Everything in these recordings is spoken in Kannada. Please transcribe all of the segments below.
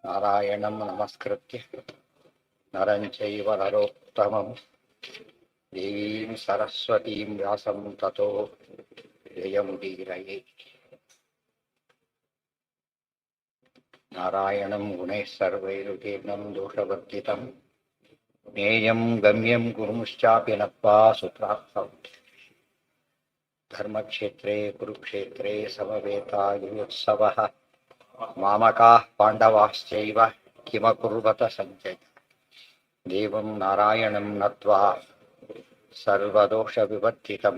ನಾರಾಯಣಂ ನಮಸ್ಕೃತ್ಯ ನರಂ ಚೈವ ನರೋತ್ತಮಂ ದೇವೀಂ ಸರಸ್ವತೀಂ ವ್ಯಾಸಂ ತತೋ ಜಯಮುದೀರಯೇ. ನಾರಾಯಣಂ ಗುಣೈಃ ಸರ್ವೈರುತೀರ್ಣಂ ದೋಷವರ್ಜಿತಂ ಜ್ಞೇಯಂ ಗಮ್ಯಂ ಗುರುಂಶ್ಚಾಪಿ ನತ್ವಾ ಸುಪ್ರಾಪ್ತಂ. ಧರ್ಮಕ್ಷೇತ್ರೇ ಕುರುಕ್ಷೇತ್ರೇ ಸಮವೇತಾಯುತ್ಸವಃ ಮಾಮಕಾಃ ಪಾಂಡವಾಶ್ಚೈವ ಕಿಮಕುರ್ವತ ಸಂಜಯ. ದೇವಂ ನಾರಾಯಣಂ ನತ್ವಾ ಸರ್ವದೋಷವಿವರ್ಜಿತಂ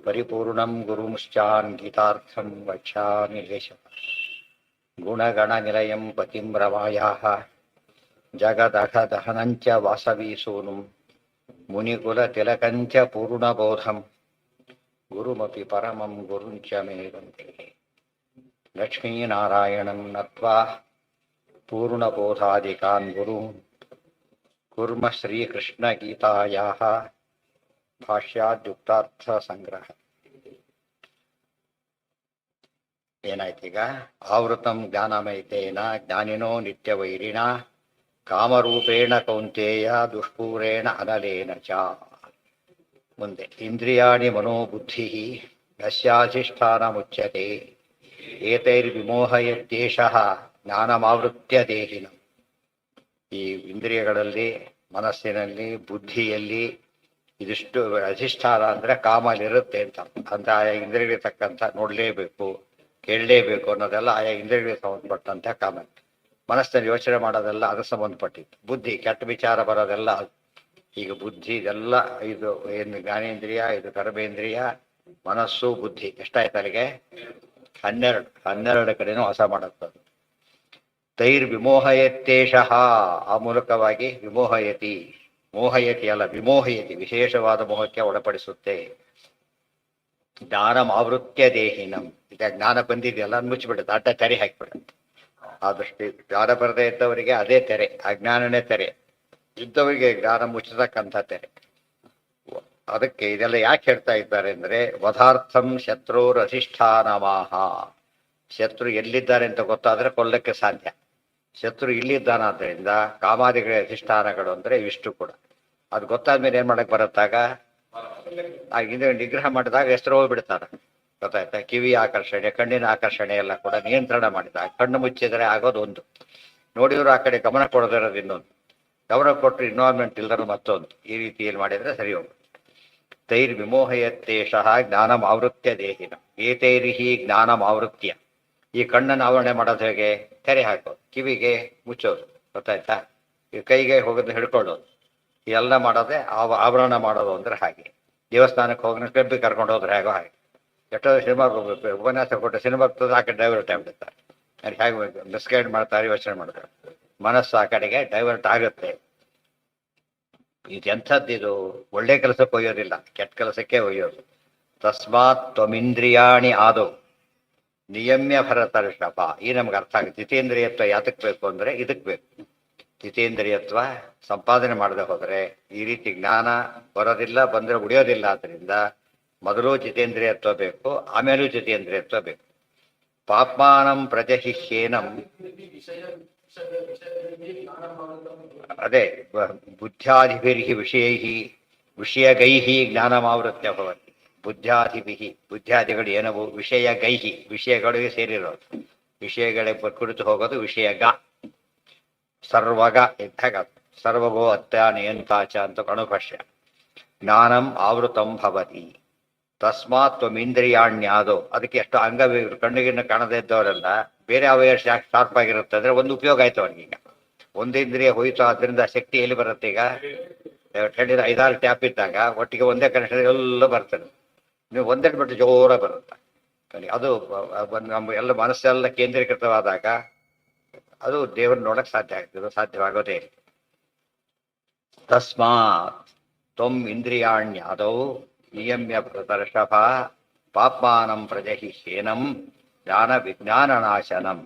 ಪರಿಪೂರ್ಣಂ ಗುರುಂಶ್ಚಾನ್ ಗೀತಾರ್ಥಂ ವಕ್ಷ್ಯಾಮಿ ದೇಶಃ. ಗುಣಗಣನಿಲಯಂ ಪತಿಂ ರಮಾಯಾಃ ಜಗದಘದಹನಂಚ ವಾಸವೀಸೂನುಂ ಮುನಿಕುಲತಿಲಕಂಚ ಪೂರ್ಣಬೋಧಂ ಗುರುಮಪಿ ಪರಮಂ ಗುರುಂಚ ಮೇ ವಂದೇ. ಲಕ್ಷ್ಮೀನಾರಾಯಣಂ ನತ್ವಾ ಪೂರ್ಣಬೋಧಾದಿಕಾನ್ ಗುರೂನ್ ಕುರ್ಮ ಶ್ರೀಕೃಷ್ಣಗೀತಾಯಾಃ ಭಾಷ್ಯಾದ್ಯುಕ್ತಾರ್ಥ ಸಂಗ್ರಹ. ಏನಾಯ್ತೀಗ? ಆವೃತಂ ಜ್ಞಾನಮೈತೇನ ಜ್ಞಾನಿನೋ ನಿತ್ಯವೈರಿಣ ಕಾಮರೂಪೇಣ ಕೌಂತೇಯ ದುಷ್ಪೂರೇಣ ಅನಲೇನ ಚ. ಮುಂದೆ ಇಂದ್ರಿಯಾಣಿ ಮನೋಬುದ್ಧಿ ಯಸ್ಯಾಧಿಷ್ಠಾನಮುಚ್ಯತೆ ಏತೈರ್ವಿಮೋಹಯತ್ಯೇಷಃ ಜ್ಞಾನಮಾವೃತ್ಯ ದೇಹಿನಂ. ಈ ಇಂದ್ರಿಯಗಳಲ್ಲಿ, ಮನಸ್ಸಿನಲ್ಲಿ, ಬುದ್ಧಿಯಲ್ಲಿ ಇದಿಷ್ಟು ಅಧಿಷ್ಠಾನ ಅಂದರೆ ಕಾಮಲಿರುತ್ತೆ ಅಂತ. ಅಂತ ಆಯಾ ಇಂದ್ರಿಯಗಳಿಗೆ ತಕ್ಕಂಥ ನೋಡಲೇಬೇಕು, ಕೇಳಲೇಬೇಕು ಅನ್ನೋದೆಲ್ಲ ಆಯಾ ಇಂದ್ರಿಯಗಳಿಗೆ ಸಂಬಂಧಪಟ್ಟಂಥ ಕಾಮ. ಮನಸ್ಸಿನಲ್ಲಿ ಯೋಚನೆ ಮಾಡೋದೆಲ್ಲ ಅದಕ್ಕೆ ಸಂಬಂಧಪಟ್ಟಿತ್ತು. ಬುದ್ಧಿ ಕೆಟ್ಟ ವಿಚಾರ ಬರೋದೆಲ್ಲ ಈಗ ಬುದ್ಧಿ ಇದೆಲ್ಲ ಇದು ಏನು ಜ್ಞಾನೇಂದ್ರಿಯ, ಇದು ಕರ್ಮೇಂದ್ರಿಯ, ಮನಸ್ಸು, ಬುದ್ಧಿ ಎಷ್ಟಾಯ್ತು ಅಲ್ಲಿಗೆ? 12 ಕಡೆನೂ ವಾಸ ಮಾಡುತ್ತದೆ. ತೈರ್ ವಿಮೋಹಯತ್ತೇಷಃ, ಆ ಮೂಲಕವಾಗಿ ವಿಮೋಹಯತಿ, ಮೋಹಯತಿ ಅಲ್ಲ ವಿಮೋಹಯತಿ, ವಿಶೇಷವಾದ ಮೋಹಕ್ಕೆ ಒಳಪಡಿಸುತ್ತೆ. ಜ್ಞಾನಂ ಆವೃತ್ಯ ದೇಹಿನಂ, ಈಗ ಜ್ಞಾನ ಬಂದಿದೆಯಲ್ಲ ಮುಚ್ಚಿಬಿಡುತ್ತೆ, ಅಡ್ಡ ತೆರೆ ಹಾಕಿಬಿಡುತ್ತೆ. ಆದಷ್ಟು ಜ್ಞಾನ ಬರದೇ ಇದ್ದವರಿಗೆ ಅದೇ ತೆರೆ, ಅಜ್ಞಾನನೇ ತೆರೆ, ಇದ್ದವರಿಗೆ ಜ್ಞಾನ ಮುಚ್ಚತಕ್ಕಂಥ ತೆರೆ. ಅದಕ್ಕೆ ಇದೆಲ್ಲ ಯಾಕೆ ಹೇಳ್ತಾ ಇದ್ದಾರೆ ಅಂದರೆ, ವಧಾರ್ಥಂ ಶತ್ರುರ್ ಅಧಿಷ್ಠಾನಮಾಹ. ಶತ್ರು ಎಲ್ಲಿದ್ದಾರೆ ಅಂತ ಗೊತ್ತಾದ್ರೆ ಕೊಲ್ಲಕ್ಕೆ ಸಾಧ್ಯ. ಶತ್ರು ಇಲ್ಲಿದ್ದಾನಾದ್ರಿಂದ ಕಾಮಾದಿಗಳ ಅಧಿಷ್ಠಾನಗಳು ಅಂದರೆ ಇಷ್ಟು ಕೂಡ. ಅದು ಗೊತ್ತಾದ್ಮೇಲೆ ಏನ್ ಮಾಡಕ್ ಬರುತ್ತಾಗ ನಿಗ್ರಹ ಮಾಡಿದಾಗ ಹೆಸರು ಹೋಗ್ಬಿಡ್ತಾರೆ. ಗೊತ್ತಾಯ್ತಾ? ಕಿವಿ ಆಕರ್ಷಣೆ, ಕಣ್ಣಿನ ಆಕರ್ಷಣೆ ಎಲ್ಲ ಕೂಡ ನಿಯಂತ್ರಣ ಮಾಡಿದಾಗ ಕಣ್ಣು ಮುಚ್ಚಿದ್ರೆ ಆಗೋದು ಒಂದು, ನೋಡಿದ್ರು ಆ ಕಡೆ ಗಮನ ಕೊಡದಿರೋದು ಇನ್ನೊಂದು, ಗಮನ ಕೊಟ್ಟರು ಇನ್ವಾಲ್ವ್ಮೆಂಟ್ ಇಲ್ದರು ಮತ್ತೊಂದು. ಈ ರೀತಿಯಲ್ಲಿ ಮಾಡಿದ್ರೆ ಸರಿ ಹೋಗುತ್ತೆ. ತೈರ್ ವಿಮೋಹಯತ್ತೇಷಃ ಜ್ಞಾನಂ ಆವೃತ್ಯ ದೇಹಿನ ಏತೈರಿಹಿ ಜ್ಞಾನಂ ಆವೃತ್ಯ. ಈ ಕಣ್ಣನ್ನು ಆವರಣೆ ಮಾಡೋದು ಹೇಗೆ? ತೆರೆ ಹಾಕೋದು, ಕಿವಿಗೆ ಮುಚ್ಚೋದು, ಗೊತ್ತಾಯ್ತಾ? ಈ ಕೈಗೆ ಹೋಗೋದು ಹಿಡ್ಕೊಳ್ಳೋದು, ಎಲ್ಲ ಮಾಡೋದೇ ಆವರಣ ಮಾಡೋದು ಅಂದ್ರೆ ಹಾಗೆ. ದೇವಸ್ಥಾನಕ್ಕೆ ಹೋಗಿ ಕ್ಲಬ್ಬಿಗೆ ಕರ್ಕೊಂಡು ಹೋದ್ರೆ ಹೇಗೋ ಹಾಗೆ. ಎಷ್ಟೋ ಸಿನಿಮಾಗೆ ಹೋಗ್ಬೇಕು, ಉಪನ್ಯಾಸ ಕೊಟ್ಟು ಸಿನಿಮಾಗೆ ಆ ಕಡೆ ಡೈವರ್ಟ್ ಆಗಿಬಿಡ್ತಾರೆ. ಅಲ್ಲಿ ಹೇಗೆ ಮಿಸ್ಗೈಡ್ ಮಾಡ್ತಾರೆ, ಯೋಚನೆ ಮಾಡ್ತಾರೆ, ಮನಸ್ಸು ಆ ಕಡೆಗೆ ಡೈವರ್ಟ್ ಆಗುತ್ತೆ. ಇದೆಂಥದ್ದಿದು? ಒಳ್ಳೆ ಕೆಲಸಕ್ಕೆ ಒಯ್ಯೋದಿಲ್ಲ, ಕೆಟ್ಟ ಕೆಲಸಕ್ಕೆ ಒಯ್ಯೋದು. ತಸ್ಮಾತ್ ತ್ವಮಿಂದ್ರಿಯಾಣಿ ಆದೋ ನಿಯಮ್ಯ ಭರತರ್ಷಭ. ಈ ನಮ್ಗೆ ಅರ್ಥ ಆಗುತ್ತೆ. ಜಿತೇಂದ್ರಿಯತ್ವ ಯಾತಕ್ಕೆ ಬೇಕು ಅಂದರೆ ಇದಕ್ಕೆ ಬೇಕು. ಜಿತೇಂದ್ರಿಯತ್ವ ಸಂಪಾದನೆ ಮಾಡದೆ ಹೋದರೆ ಈ ರೀತಿ ಜ್ಞಾನ ಬರೋದಿಲ್ಲ, ಬಂದರೆ ಉಳಿಯೋದಿಲ್ಲ. ಆದ್ದರಿಂದ ಮೊದಲು ಜಿತೇಂದ್ರಿಯತ್ವ ಬೇಕು, ಆಮೇಲೂ ಜಿತೇಂದ್ರಿಯತ್ವ ಬೇಕು. ಪಾಪ್ಮಾನಂ ಪ್ರಜಹಿಹ್ಯೇನಂ, ಅದೇ ಬುದ್ಧ್ಯಾಧಿಭಿರ್ಹಿ ವಿಷಯೈಹಿ ವಿಷಯಗೈಹಿ ಜ್ಞಾನಮಾವೃತ್ಯ ಭವತಿ. ಬುದ್ಧ್ಯಾಧಿಭಿಹಿ, ಬುದ್ಧ್ಯಾದಿಗಳು ಏನವು? ವಿಷಯಗೈಹಿ, ವಿಷಯಗಳಿಗೆ ಸೇರಿರೋದು. ವಿಷಯಗಳೇ ಕುರಿತು ಹೋಗೋದು ವಿಷಯಗ. ಸರ್ವಗ ಇದ್ದಾಗ ಸರ್ವಗೋ ಅತ್ಯಾನಿಯಂತಾಚ ಅಂತ ಕಣುಭಾಷ್ಯ. ಜ್ಞಾನಂ ಆವೃತಂ ಭವತಿ ತಸ್ಮಾತ್ ತ್ವಮಿಂದ್ರಿಯಾಣ್ಯಾದೋ. ಅದಕ್ಕೆ ಎಷ್ಟು ಕಣ್ಣಿಗಿನ್ನ ಕಾಣದೇ ಇದ್ದವರೆಲ್ಲ ಬೇರೆ ಅವಯ ಶಾರ್ಪ್ ಆಗಿರುತ್ತೆ ಅಂದ್ರೆ ಒಂದು ಉಪಯೋಗ ಆಯ್ತು ಅವ್ರಿಗೀಗ. ಒಂದು ಇಂದ್ರಿಯ ಹೋಯ್ತು, ಅದರಿಂದ ಶಕ್ತಿ ಎಲ್ಲಿ ಬರುತ್ತೆ? ಈಗ ಹೇಳಿದ 5-6 ಟ್ಯಾಪ್ ಇದ್ದಾಗ ಒಟ್ಟಿಗೆ ಒಂದೇ ಕನೆಕ್ಷನ್ ಎಲ್ಲ ಬರ್ತದೆ. ನೀವು ಒಂದೇ ಬಿಟ್ಟು ಜೋರ ಬರುತ್ತೆ. ಅದು ನಮ್ಮ ಎಲ್ಲ ಮನಸ್ಸೆಲ್ಲ ಕೇಂದ್ರೀಕೃತವಾದಾಗ ಅದು ದೇವ್ರನ್ನ ನೋಡಕ್ ಸಾಧ್ಯ ಆಗ್ತದೆ, ಸಾಧ್ಯವಾಗೋದೇ. ತಸ್ಮಾತ್ ತ್ವಂ ಇಂದ್ರಿಯಾಣ್ಯಾದೌ ನಿಯಮ್ಯ ಭರತರ್ಷಭ ಪಾಪ್ಮಾನಂ ಪ್ರಜಹಿಹ್ಯೇನಂ ಜ್ಞಾನ ವಿಜ್ಞಾನನಾಶನಂ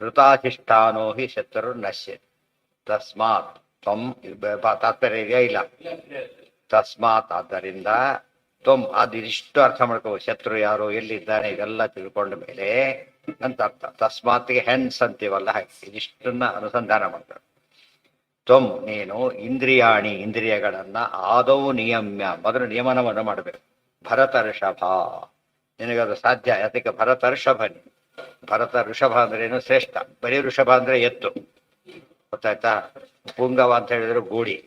ಹೃತಾಧಿಷ್ಠಾನೋ ಹಿ ಶತ್ರುರ್ನಶ್ಯ. ತಸ್ಮಾತ್ ತ್ವಂ, ತಾತ್ಪರ್ಯ ಇದೆಯಾ? ಇಲ್ಲ. ತಸ್ಮಾತ್, ಆದ್ದರಿಂದ, ತ್ವಂ, ಅದಿಷ್ಟು ಅರ್ಥ ಮಾಡ್ಕೋ. ಶತ್ರು ಯಾರು, ಎಲ್ಲಿದ್ದಾನೆ, ಇದೆಲ್ಲ ತಿಳ್ಕೊಂಡ ಮೇಲೆ ಅಂತ ಅರ್ಥ. ತಸ್ಮಾತ್ಗೆ ಹೆನ್ಸ್ ಅಂತೀವಲ್ಲ ಹಾಗೆ ಇದಿಷ್ಟನ್ನ ಅನುಸಂಧಾನ ಮಾಡ್ತಾರೆ. ತ್ವಂ ನೀನು ಇಂದ್ರಿಯಾಣಿ ಇಂದ್ರಿಯಗಳನ್ನ ಆದೌ ನಿಯಮ್ಯ ಮೊದಲು ನಿಯಮನವನ್ನು ಮಾಡಬೇಕು. ಭರತ ಋಷಭ ನಿನಗದು ಸಾಧ್ಯ. ಯಾತಕ್ಕೆ ಭರತ ಋಷಭ ಭರತ ಋಷಭ ಅಂದ್ರೆ ಏನು ಶ್ರೇಷ್ಠ. ಬರೀ ಋಷಭ ಅಂದ್ರೆ ಎತ್ತು, ಗೊತ್ತಾಯ್ತಾ. ಪುಂಗವ ಅಂತ ಹೇಳಿದ್ರೆ ಗೂಡಿ,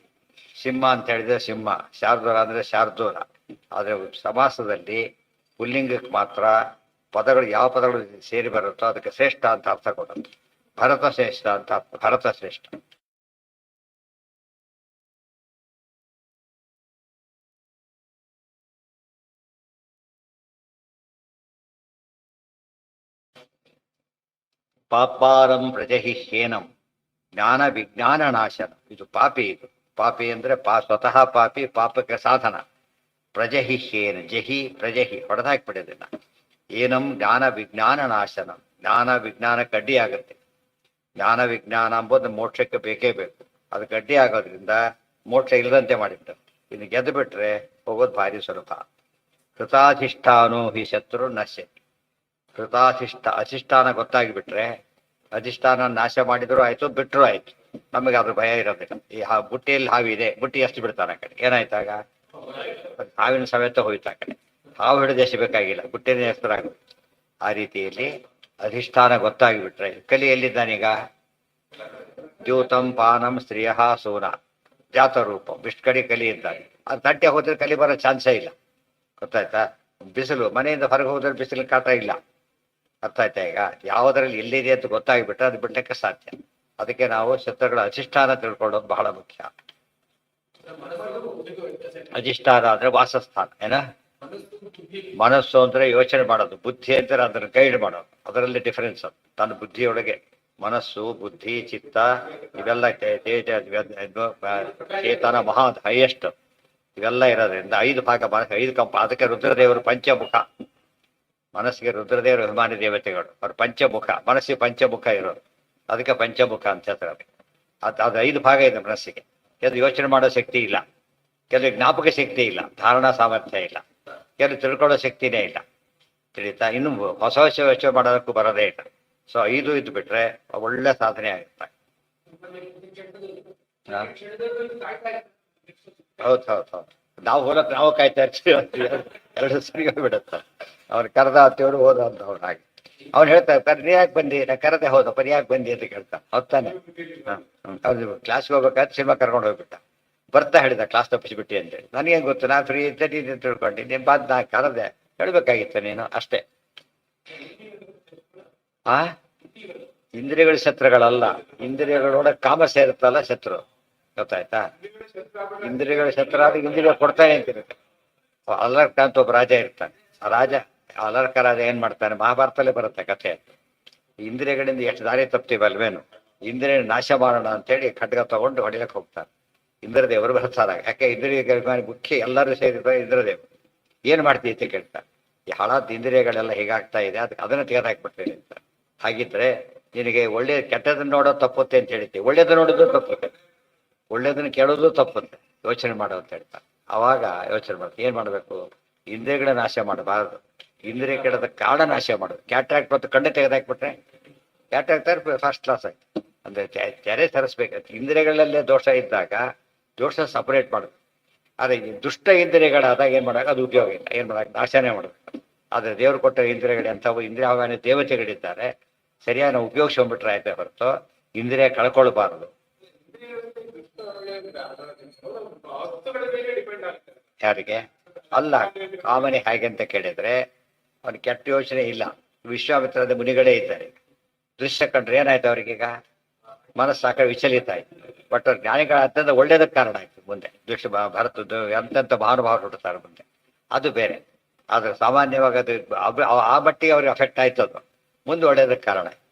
ಸಿಂಹ ಅಂತ ಹೇಳಿದ್ರೆ ಸಿಂಹ, ಶಾರ್ದೂಲ ಅಂದ್ರೆ ಶಾರ್ದೂಲ. ಆದ್ರೆ ಸಮಾಸದಲ್ಲಿ ಪುಲ್ಲಿಂಗಕ್ಕೆ ಮಾತ್ರ ಪದಗಳು ಯಾವ ಪದಗಳು ಸೇರಿ ಬರುತ್ತೋ ಅದಕ್ಕೆ ಶ್ರೇಷ್ಠ ಅಂತ ಅರ್ಥ ಕೊಡುತ್ತೆ. ಭರತ ಶ್ರೇಷ್ಠ ಅಂತ ಅರ್ಥ. ಭರತ ಶ್ರೇಷ್ಠ. ಪಾಪಾರಂ ಪ್ರಜಹಿಹ್ಯೇನಂ ಜ್ಞಾನ ವಿಜ್ಞಾನ ನಾಶನ. ಇದು ಪಾಪಿ. ಇದು ಪಾಪಿ ಅಂದ್ರೆ ಸ್ವತಃ ಪಾಪಿ, ಪಾಪಕ್ಕೆ ಸಾಧನ. ಪ್ರಜಹಿಹ್ಯೇನ ಜಹಿ ಪ್ರಜಹಿ ಹೊಡೆದಾಕ್ಬಿಡೋದಿಲ್ಲ. ಏನಂ ಜ್ಞಾನ ವಿಜ್ಞಾನ ನಾಶನ. ಜ್ಞಾನ ವಿಜ್ಞಾನಕ್ಕೆ ಅಡ್ಡಿ ಆಗುತ್ತೆ. ಜ್ಞಾನ ವಿಜ್ಞಾನ ಎಂಬುದು ಮೋಕ್ಷಕ್ಕೆ ಬೇಕೇ ಬೇಕು. ಅದು ಗಡ್ಡಿ ಆಗೋದ್ರಿಂದ ಮೋಕ್ಷ ಇಲ್ಲದಂತೆ ಮಾಡಿಬಿಟ್ಟು ಇನ್ನು ಗೆದ್ದು ಬಿಟ್ರೆ ಹೋಗೋದು ಭಾರಿ ಸುಲಭ. ಕೃತಾಧಿಷ್ಠಾನೋ ಹಿ ಶತ್ರು ನಶ್ಯ. ಅಧಿಷ್ಠಾನ ಗೊತ್ತಾಗಿಬಿಟ್ರೆ ಅಧಿಷ್ಠಾನ ನಾಶ ಮಾಡಿದ್ರು ಆಯ್ತು, ಬಿಟ್ಟರು ಆಯ್ತು, ನಮಗೆ ಅದ್ರ ಭಯ ಇರೋದಿಲ್ಲ. ಈ ಬುಟ್ಟಿಯಲ್ಲಿ ಹಾವಿದೆ, ಬುಟ್ಟಿ ಎಷ್ಟು ಬಿಡ್ತಾನೆ ಆ ಕಡೆ, ಏನಾಯ್ತಾಗ ಹಾವಿನ ಸಮೇತ ಹೋಯ್ತು ಆ ಕಡೆ. ಹಾವು ಹಿಡಿದು ಎಸಬೇಕಾಗಿಲ್ಲ, ಬುಟ್ಟಿನ ಹೆಸರಾಗುತ್ತೆ. ಆ ರೀತಿಯಲ್ಲಿ ಅಧಿಷ್ಠಾನ ಗೊತ್ತಾಗಿಬಿಟ್ರೆ ಕಲಿ ಎಲ್ಲಿದ್ದಾನೀಗ? ದ್ಯೂತಂ ಪಾನಂ ಸ್ತ್ರೀಯ ಸೋನ ಜಾತರೂಪಂ ಇಷ್ಟು ಕಡೆ ಕಲಿ ಇದ್ದಾನೆ. ಅದು ತಟ್ಟೆ ಹೋದ್ರೆ ಕಲಿ ಬರೋ ಚಾನ್ಸೇ ಇಲ್ಲ, ಗೊತ್ತಾಯ್ತಾ. ಬಿಸಿಲು, ಮನೆಯಿಂದ ಹೊರಗೆ ಹೋದ್ರೆ ಬಿಸಿಲು ಕಾಟ ಇಲ್ಲ, ಅರ್ಥ ಆಯ್ತಾ. ಈಗ ಯಾವುದರಲ್ಲಿ ಎಲ್ಲಿದೆ ಅಂತ ಗೊತ್ತಾಗಿಬಿಟ್ರೆ ಅದು ಬಿಡ್ಲಿಕ್ಕೆ ಸಾಧ್ಯ. ಅದಕ್ಕೆ ನಾವು ಶತ್ರುಗಳ ಅಧಿಷ್ಠಾನ ತಿಳ್ಕೊಳ್ಳೋದು ಬಹಳ ಮುಖ್ಯ. ಅಧಿಷ್ಠಾನ ಅಂದ್ರೆ ವಾಸಸ್ಥಾನ. ಏನ ಮನಸ್ಸು ಅಂದ್ರೆ ಯೋಚನೆ ಮಾಡೋದು, ಬುದ್ಧಿ ಅಂದ್ರೆ ಅದನ್ನು ಗೈಡ್ ಮಾಡೋದು. ಅದರಲ್ಲಿ ಡಿಫರೆನ್ಸ್. ಅದು ತನ್ನ ಬುದ್ಧಿಯೊಳಗೆ ಮನಸ್ಸು, ಬುದ್ಧಿ, ಚಿತ್ತ ಇವೆಲ್ಲ ತೇಜ ಚೇತನ ಮಹಾ ಹೈಯೆಸ್ಟ್ ಇವೆಲ್ಲ ಇರೋದ್ರಿಂದ 5 ಭಾಗ ಮನಸ್ಸು, 5 ಕಂಪ. ಅದಕ್ಕೆ ರುದ್ರದೇವರು ಪಂಚಮುಖ. ಮನಸ್ಸಿಗೆ ರುದ್ರದೇವರು ಅಭಿಮಾನಿ ದೇವತೆಗಳು, ಅವ್ರು ಪಂಚಮುಖ. ಮನಸ್ಸಿಗೆ ಪಂಚಮುಖ ಇರೋರು, ಅದಕ್ಕೆ ಪಂಚಮುಖ ಅಂತ ಹೇಳ್ತಾರೆ. ಅದು 5 ಭಾಗ ಇದೆ ಮನಸ್ಸಿಗೆ. ಕೆಲವು ಯೋಚನೆ ಮಾಡೋ ಶಕ್ತಿ ಇಲ್ಲ, ಕೆಲವು ಜ್ಞಾಪಕ ಶಕ್ತಿ ಇಲ್ಲ, ಧಾರಣಾ ಸಾಮರ್ಥ್ಯ ಇಲ್ಲ, ಕೆಲವು ತಿಳ್ಕೊಳ್ಳೋ ಶಕ್ತಿನೇ ಇಲ್ಲ, ತಿಳಿತಾ. ಇನ್ನು ಹೊಸ ಹೊಸ ಯೋಚನೆ ಮಾಡೋದಕ್ಕೂ ಬರೋದೇ ಇಲ್ಲ. ಸೊ 5 ಇದ್ದು ಬಿಟ್ರೆ ಒಳ್ಳೆ ಸಾಧನೆ ಆಗುತ್ತೆ. ಹೌದು ಹೌದು ಹೌದು. ನಾವು ಹೋಲಕ್ ನಾವು ಕಾಯ್ತಾ ಇರ್ತೀವಿ, 2 ಸರಿ ಬಿಡುತ್ತ. ಅವ್ರು ಕರೆದ ಅಂತೇಳಿ ಹೋದ ಅಂತ ಅವ್ರು ಹಾಗೆ. ಅವ್ನು ಹೇಳ್ತಾ ಇರ್ತಾರೆ, ನೀ ಯಾಕೆ ಬಂದಿ? ನಾ ಕರೆದೆ ಹೋದಪ್ಪ, ನೀ ಯಾಕೆ ಬಂದಿ ಅಂತ ಕೇಳ್ತಾ. ಹೊತ್ತಾನೆ ಅವ್ರು ಕ್ಲಾಸ್ಗೆ ಹೋಗ್ಬೇಕಾದ್ರೆ ಸಿನಿಮಾ ಕರ್ಕೊಂಡು ಹೋಗ್ಬಿಟ್ಟ. ಬರ್ತಾ ಹೇಳಿದ ಕ್ಲಾಸ್ ತಪ್ಪಿಸ್ಬಿಟ್ಟಿ ಅಂತೇಳಿ. ನನಗೇನು ಗೊತ್ತು, ನಾನು ಫ್ರೀ ಇದ್ದೀನಿ ಅಂತ ತಿಳ್ಕೊಂಡು ನೀನು ಬಾದ್ ನಾ ಕರೆದೆ, ಹೇಳ್ಬೇಕಾಗಿತ್ತು ನೀನು ಅಷ್ಟೇ. ಆ ಇಂದ್ರಿಯಗಳ ಶತ್ರುಗಳಲ್ಲ, ಇಂದ್ರಿಯಗಳೋட ಕಾಮ ಸೇರುತ್ತಲ್ಲ ಶತ್ರು, ಗೊತ್ತಾಯ್ತಾ. ಇಂದ್ರಿಯಗಳ ಶತ್ರು ಆದ್ರೆ ಇಂದ್ರಿಯ ಕೊಡ್ತಾನೆ ಅಂತಿರುತ್ತೆ. ಅಲರ್ಕ ಅಂತ ಒಬ್ಬ ರಾಜ ಇರ್ತಾನೆ. ಆ ರಾಜ ಅಲರ್ಕ ರಾಜ ಏನ್ ಮಾಡ್ತಾನೆ, ಮಹಾಭಾರತಲ್ಲೇ ಬರುತ್ತೆ ಕಥೆ. ಇಂದ್ರಿಯಗಳಿಂದ ಎಷ್ಟು ದಾರಿ ತಪ್ತೀವಲ್ವೇನು, ಇಂದ್ರಿಯ ನಾಶ ಮಾಡೋಣ ಅಂತೇಳಿ ಖಡ್ಗ ತಗೊಂಡು ಹೊಡಿಲಕ್ಕೆ ಹೋಗ್ತಾನೆ. ಇಂದ್ರದೇವರು ಬರ್ತಾರೆ. ಯಾಕೆ ಇಂದ್ರಿಯ ಮುಖ್ಯ ಎಲ್ಲರೂ ಸೇರಿದ್ರೆ ಇಂದ್ರದೇವರು. ಏನ್ ಮಾಡ್ತೀವಿ ಅಂತ ಕೇಳ್ತಾರೆ. ಈ ಹಳಾದ ಇಂದ್ರಿಯಗಳೆಲ್ಲ ಹೇಗಾಗ್ತಾ ಇದೆ, ಅದಕ್ಕೆ ಅದನ್ನ ತೆಗೆದಾಕ್ಬಿಡ್ತೇನೆ ಅಂತ. ಹಾಗಿದ್ರೆ ನಿನಗೆ ಒಳ್ಳೆ ಕೆಟ್ಟದನ್ನ ನೋಡೋದು ತಪ್ಪುತ್ತೆ ಅಂತ ಹೇಳ್ತೀವಿ, ಒಳ್ಳೇದು ನೋಡೋದು ತಪ್ಪುತ್ತೆ, ಒಳ್ಳೇದನ್ನ ಕೇಳೋದು ತಪ್ಪುತ್ತೆ, ಯೋಚನೆ ಮಾಡೋ ಅಂತ ಹೇಳ್ತಾರೆ. ಅವಾಗ ಯೋಚನೆ ಮಾಡ್ತೀವಿ ಏನ್ ಮಾಡ್ಬೇಕು, ಇಂದ್ರಿಯಗಳ ನಾಶ ಮಾಡಬಾರದು, ಇಂದ್ರಿಯ ಕೆಡದ ಕಾರಣ ನಾಶ ಮಾಡೋದು. ಕ್ಯಾಟ್ರಾಕ್ಟ್ ಮತ್ತು ಕಣ್ಣೆ ತೆಗೆದಾಕ್ಬಿಟ್ರೆ ಕ್ಯಾಟ್ರಾಕ್ಟ್ ಫಸ್ಟ್ ಕ್ಲಾಸ್ ಆಯ್ತು. ಅಂದ್ರೆ ತೆರೆ ಸರಿಸ್ಬೇಕು. ಇಂದ್ರಿಯಗಳಲ್ಲೇ ದೋಷ ಇದ್ದಾಗ ದೋಷ ಸಪರೇಟ್ ಮಾಡೋದು. ಆದ್ರೆ ದುಷ್ಟ ಇಂದ್ರಿಯಗಳಾದಾಗ ಏನ್ ಮಾಡಾಕ ಅದು ಉಪಯೋಗ ಇಲ್ಲ, ಏನ್ ಮಾಡಾಕ ನಾಶನೇ ಮಾಡಬೇಕು. ಆದ್ರೆ ದೇವರು ಕೊಟ್ಟ ಇಂದ್ರಿಯಗಳು ಎಂಥವು ಇಂದ್ರಿಯಾವಾನ ದೇವತೆಗಳಿದ್ದಾರೆ, ಸರಿಯಾಗಿ ನಾವು ಉಪಯೋಗಿಸ್ಕೊಂಡ್ಬಿಟ್ರೆ ಆಯ್ತಾ ಹೊರತು ಇಂದ್ರಿಯ ಕಳ್ಕೊಳ್ಬಾರದು. ಯಾರಿಗೆ ಅಲ್ಲ, ಕಾಮನೆ ಹೇಗೆ ಅಂತ ಕೇಳಿದ್ರೆ ಅವ್ನಿಗೆ ಕೆಟ್ಟ ಯೋಚನೆ ಇಲ್ಲ. ವಿಶ್ವಾಮಿತ್ರದ ಮುನಿಗಳೇ ಇದ್ದಾರೆ, ದೃಶ್ಯ ಕಂಡ್ರೆ ಏನಾಯ್ತು ಅವ್ರಿಗೀಗ ಮನಸ್ಸು ಆ ಕಡೆ ವಿಚಲಿತ ಆಯ್ತು. ಬಟ್ ಅವ್ರ ಜ್ಞಾನಿಗಳಾದ್ರಿಂದ ಒಳ್ಳೇದಕ್ಕೆ ಕಾರಣ ಆಯ್ತು. ಮುಂದೆ ದೃಶ್ಯ ಭರತದ್ದು ಎಂತೆಂಥ ಮಹಾನುಭಾವರು ಹುಟ್ಟುತ್ತಾರೆ ಮುಂದೆ, ಅದು ಬೇರೆ. ಆದ್ರೆ ಸಾಮಾನ್ಯವಾಗಿ ಅದು ಆ ಮಟ್ಟಿಗೆ ಅವ್ರಿಗೆ ಅಫೆಕ್ಟ್ ಆಯ್ತು, ಅದು ಮುಂದೆ ಒಳ್ಳೇದಕ್ಕೆ ಕಾರಣ ಆಯ್ತು.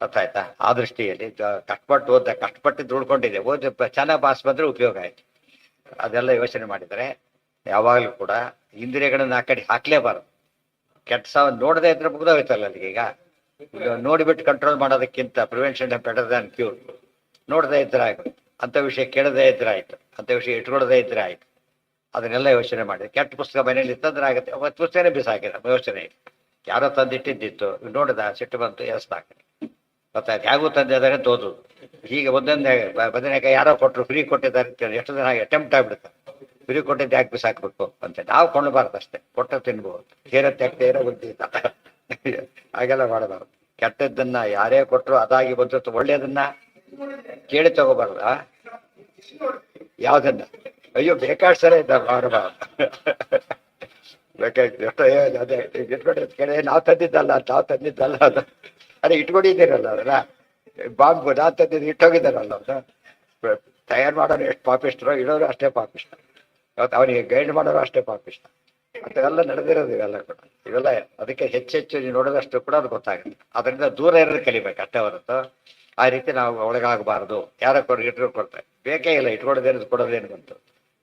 ಅರ್ಥ ಆಯ್ತಾ. ಆ ದೃಷ್ಟಿಯಲ್ಲಿ ಕಷ್ಟಪಟ್ಟು ಓದ, ಕಷ್ಟಪಟ್ಟು ದುಡ್ಕೊಂಡಿದೆ, ಓದಿ ಚೆನ್ನಾಗಿ ಪಾಸ್ ಬಂದ್ರೆ ಉಪಯೋಗ ಆಯ್ತು. ಅದೆಲ್ಲ ಯೋಚನೆ ಮಾಡಿದರೆ ಯಾವಾಗಲೂ ಕೂಡ ಇಂದ್ರಿಯಗಳನ್ನ ಆ ಕಡೆ ಹಾಕ್ಲೇಬಾರದು. ಕೆಟ್ಟ ಸಾವು ನೋಡದೇ ಇದ್ರೆ ಮುಗ್ದೋಯ್ತಲ್ಲ ಅಲ್ಲಿಗೆ. ಈಗ ನೋಡಿಬಿಟ್ಟು ಕಂಟ್ರೋಲ್ ಮಾಡೋದಕ್ಕಿಂತ ಪ್ರಿವೆನ್ಷನ್ ಬೆಟರ್ ದ್ಯಾನ್ ಕ್ಯೂರ್. ನೋಡದೇ ಇದ್ರೆ ಆಯ್ತು, ಅಂಥ ವಿಷಯ ಕೇಳದೇ ಇದ್ರೆ ಆಯ್ತು, ಅಂಥ ವಿಷಯ ಇಟ್ಕೊಳ್ಳದೇ ಇದ್ರೆ ಆಯ್ತು. ಅದನ್ನೆಲ್ಲ ಯೋಚನೆ ಮಾಡಿ ಕೆಟ್ಟ ಪುಸ್ತಕ ಮನೇಲಿ ಇತ್ತಂದ್ರೆ ಆಗುತ್ತೆ, ಅವತ್ತು ಪುಸ್ತಕನೇ ಬಿಸಾಕಿದ ಯೋಚನೆ ಇಲ್ಲ. ಯಾರೋ ತಂದಿಟ್ಟಿದ್ದಿತ್ತು ನೋಡಿದ ಸಿಟ್ಟು ಬಂತು ಎಸ್ದಾಕ ಗೊತ್ತಾಯ್ತು ಹೇಗೂ ತಂದಿದ್ದಾರೆ ತೋದು ಹೀಗೆ ಒಂದೊಂದೇ ಬದನೆಕಾಯಿ ಯಾರೋ ಕೊಟ್ಟರು ಫ್ರೀ ಕೊಟ್ಟಿದ್ದಾರೆ ಅಂತ ಎಷ್ಟು ಜನ ಅಟೆಂಪ್ಟ್ ಆಗ್ಬಿಡುತ್ತೆ ಫ್ರೀ ಕೊಟ್ಟಿದ್ದು ಯಾಕೆ ಬಿಸಾಕ್ಬೇಕು ಅಂತ ನಾವು ಕೊಂಡಬಾರ್ದು ಅಷ್ಟೇ ಕೊಟ್ಟ ತಿನ್ಬೋದು ತೀರ ಬುದ್ಧಿ ಹಾಗೆಲ್ಲ ಮಾಡಬಾರ್ದು. ಕೆಟ್ಟದ್ದನ್ನ ಯಾರೇ ಕೊಟ್ಟರು ಅದಾಗಿ ಬಂತು ಒಳ್ಳೇದನ್ನ ಕೇಳಿ ತಗೋಬಾರ್ದ ಯಾವ್ದನ್ನ ಅಯ್ಯೋ ಬೇಕಾದ ಸರ ಇದ್ದ ಮಾಡಬಾರ್ದು ಬೇಕಾಗ್ತದೆ ಎಷ್ಟೋ ಅದೇ ಇಟ್ಕೊಂಡು ಕಡೆ ನಾವು ತಂದಿದ್ದಲ್ಲ ಅದು ಅದೇ ಇಟ್ಕೊಂಡಿದ್ದೀರಲ್ಲ ಅದನ್ನ ಬಾಂಬು ನಾವು ತಂದಿದ್ದು ಇಟ್ಟೋಗಿದ್ದಾರಲ್ಲ ಅವ್ರು ತಯಾರು ಮಾಡೋರು ಎಷ್ಟು ಪಾಪಿಷ್ಟರೋ ಇಡೋರು ಅಷ್ಟೇ ಪಾಪಿಷ್ಟ ಇವತ್ತು ಅವನಿಗೆ ಗೈಡ್ ಮಾಡೋರು ಅಷ್ಟೇ ಪಾಪಿಷ್ಟ ಅಂತೆಲ್ಲ ನಡೆದಿರೋದು ಇವೆಲ್ಲ ಕೂಡ ಇವೆಲ್ಲ ಅದಕ್ಕೆ ಹೆಚ್ಚೆಚ್ಚು ನೀವು ನೋಡೋದಷ್ಟು ಕೂಡ ಅದು ಗೊತ್ತಾಗುತ್ತೆ. ಅದರಿಂದ ದೂರ ಇರೋದು ಕಲಿಬೇಕು ಅಷ್ಟೇ ಹೊರತು ಆ ರೀತಿ ನಾವು ಒಳಗಾಗಬಾರ್ದು. ಯಾರೋ ಇಟ್ಕೊಂಡು ಕೊಡ್ತಾರೆ ಬೇಕೇ ಇಲ್ಲ ಇಟ್ಕೊಡೋದೇನು ಕೊಡೋದೇನು ಬಂತು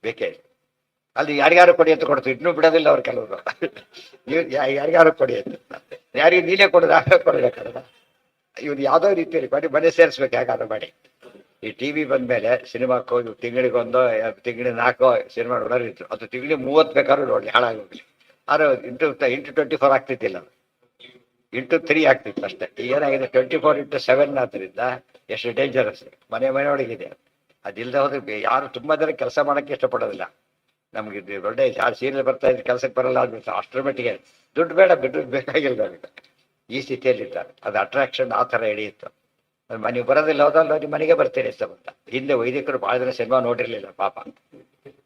ಬೇಕೇ ಇಲ್ಲ. ಅಲ್ಲಿ ಯಾರಿಗಾರು ಕೊಡಿ ಅಂತ ಕೊಡ್ತೀವಿ ಇನ್ನೂ ಬಿಡೋದಿಲ್ಲ ಅವ್ರು ಕೆಲವರು ನೀವು ಯಾರಿಗಾರು ಕೊಡಿ ಅಂತ ಯಾರಿಗೆ ನೀನೇ ಕೊಡೋದು ಕೊಡ್ಬೇಕಲ್ಲ ಇವ್ರು ಯಾವುದೋ ರೀತಿಯಲ್ಲಿ ಮಾಡಿ ಮನೆ ಸೇರಿಸ್ಬೇಕು ಯಾಕಾದ್ರೂ ಮಾಡಿ. ಈ ಟಿ ವಿ ಬಂದಮೇಲೆ ಸಿನಿಮಾಕ್ಕೆ ಹೋಗಿ ತಿಂಗಳಿಗೊಂದೋ ತಿಂಗಳಿಗೆ 4 ಸಿನಿಮಾ ನೋಡೋರು ಇತ್ತು. ಅದು ತಿಂಗಳಿಗೆ 30 ಬೇಕಾದ್ರೂ ನೋಡಲಿ ಹಾಳಾಗೋಗ್ಲಿ. ಆದ್ರೆ ಇಂಟು 24 ಆಗ್ತಿದ್ದಿಲ್ಲ ಅದು ಇಂಟು 3 ಆಗ್ತಿತ್ತು ಅಷ್ಟೇ. ಏನಾಗಿದೆ 24x7 ಆದ್ದರಿಂದ ಎಷ್ಟು ಡೇಂಜರಸ್ ಮನೆಯೊಳಗಿದೆ. ಅದಿಲ್ಲದೆ ಹೋದ್ರೆ ಯಾರು ತುಂಬ ಜನ ಕೆಲಸ ಮಾಡೋಕ್ಕೆ ಇಷ್ಟಪಡೋದಿಲ್ಲ. ನಮ್ಗೆ ಒಳ್ಳೆ ಯಾರು ಸೀರಿಯಲ್ ಬರ್ತಾ ಇದ್ರೆ ಕೆಲಸಕ್ಕೆ ಬರಲ್ಲ ಅಂದ್ಬಿಟ್ಟು ಅಷ್ಟರ ಮಟ್ಟಿಗೆ ದುಡ್ಡು ಬೇಡ ದುಡ್ಡು ಬೇಕಾಗಿಲ್ಲ ನಮಗೆ ಈ ಸ್ಥಿತಿಯಲ್ಲಿದ್ದಾರೆ. ಅದು ಅಟ್ರಾಕ್ಷನ್ ಆ ಥರ ಹಿಡಿಯಿತ್ತು. ನೀವು ಬರೋದಿಲ್ಲ ಹೋದಲ್ಲ ನಿಮ್ಮ ಮನೆಗೆ ಬರ್ತೀರಿ ಅಂತ ಬಂತ. ಹಿಂದೆ ವೈದಿಕರು ಭಾಳ ಜನ ಸಿನಿಮಾ ನೋಡಿರ್ಲಿಲ್ಲ ಪಾಪ.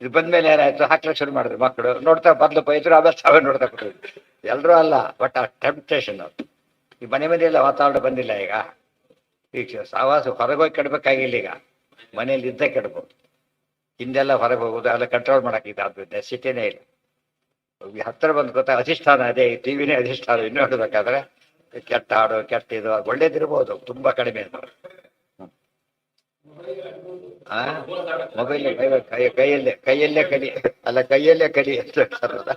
ಇದು ಬಂದ್ಮೇಲೆ ಏನಾಯ್ತು ಹಾಕ್ಲಿಕ್ಕೆ ಶುರು ಮಾಡಿದ್ರು ಮಕ್ಕಳು ನೋಡ್ತಾ ಬದಲು ಬೈದ್ರು ಆಮೇಲೆ ತಾವೇ ನೋಡ್ತಾ ಕೊಟ್ಟಿದ್ರು ಎಲ್ಲರೂ ಅಲ್ಲ ಬಟ್ ಆ ಟೆಂಪ್ಟೇಷನ್ ಅದು ಈ ಮನೆಯೆಲ್ಲ ವಾತಾವರಣ ಬಂದಿಲ್ಲ ಈಗ ಸಾವಾಸ ಹೊರಗೋಗಿ ಕೆಡಬೇಕಾಗಿಲ್ಲ. ಈಗ ಮನೇಲಿ ಇದ್ದೇ ಕೆಡ್ಬೋದು. ಹಿಂದೆಲ್ಲ ಹೊರಗೆ ಹೋಗೋದು ಎಲ್ಲ ಕಂಟ್ರೋಲ್ ಮಾಡೋಕ್ಕಿದೆ ಅದು ನೆಸಿಟಿನೇ ಇಲ್ಲ. ಹತ್ತಿರ ಬಂದು ಗೊತ್ತಾ ಅಧಿಷ್ಠಾನ ಅದೇ ಟಿ ವಿನೇ ಅಧಿಷ್ಠಾನ. ಇನ್ನೂ ನೋಡ್ಬೇಕಾದ್ರೆ ಕೆಟ್ಟ ಹಾಡು ಕೆಟ್ಟ ಇದು ಒಳ್ಳೇದಿರ್ಬೋದು ತುಂಬ ಕಡಿಮೆ ಅಂತ. ಮೊಬೈಲ್ ಕೈಯಲ್ಲೇ ಕಲಿ ಅಲ್ಲ ಕೈಯಲ್ಲೇ ಕಲಿ ಅಂತ ಹೇಳ್ತಾರಲ್ಲ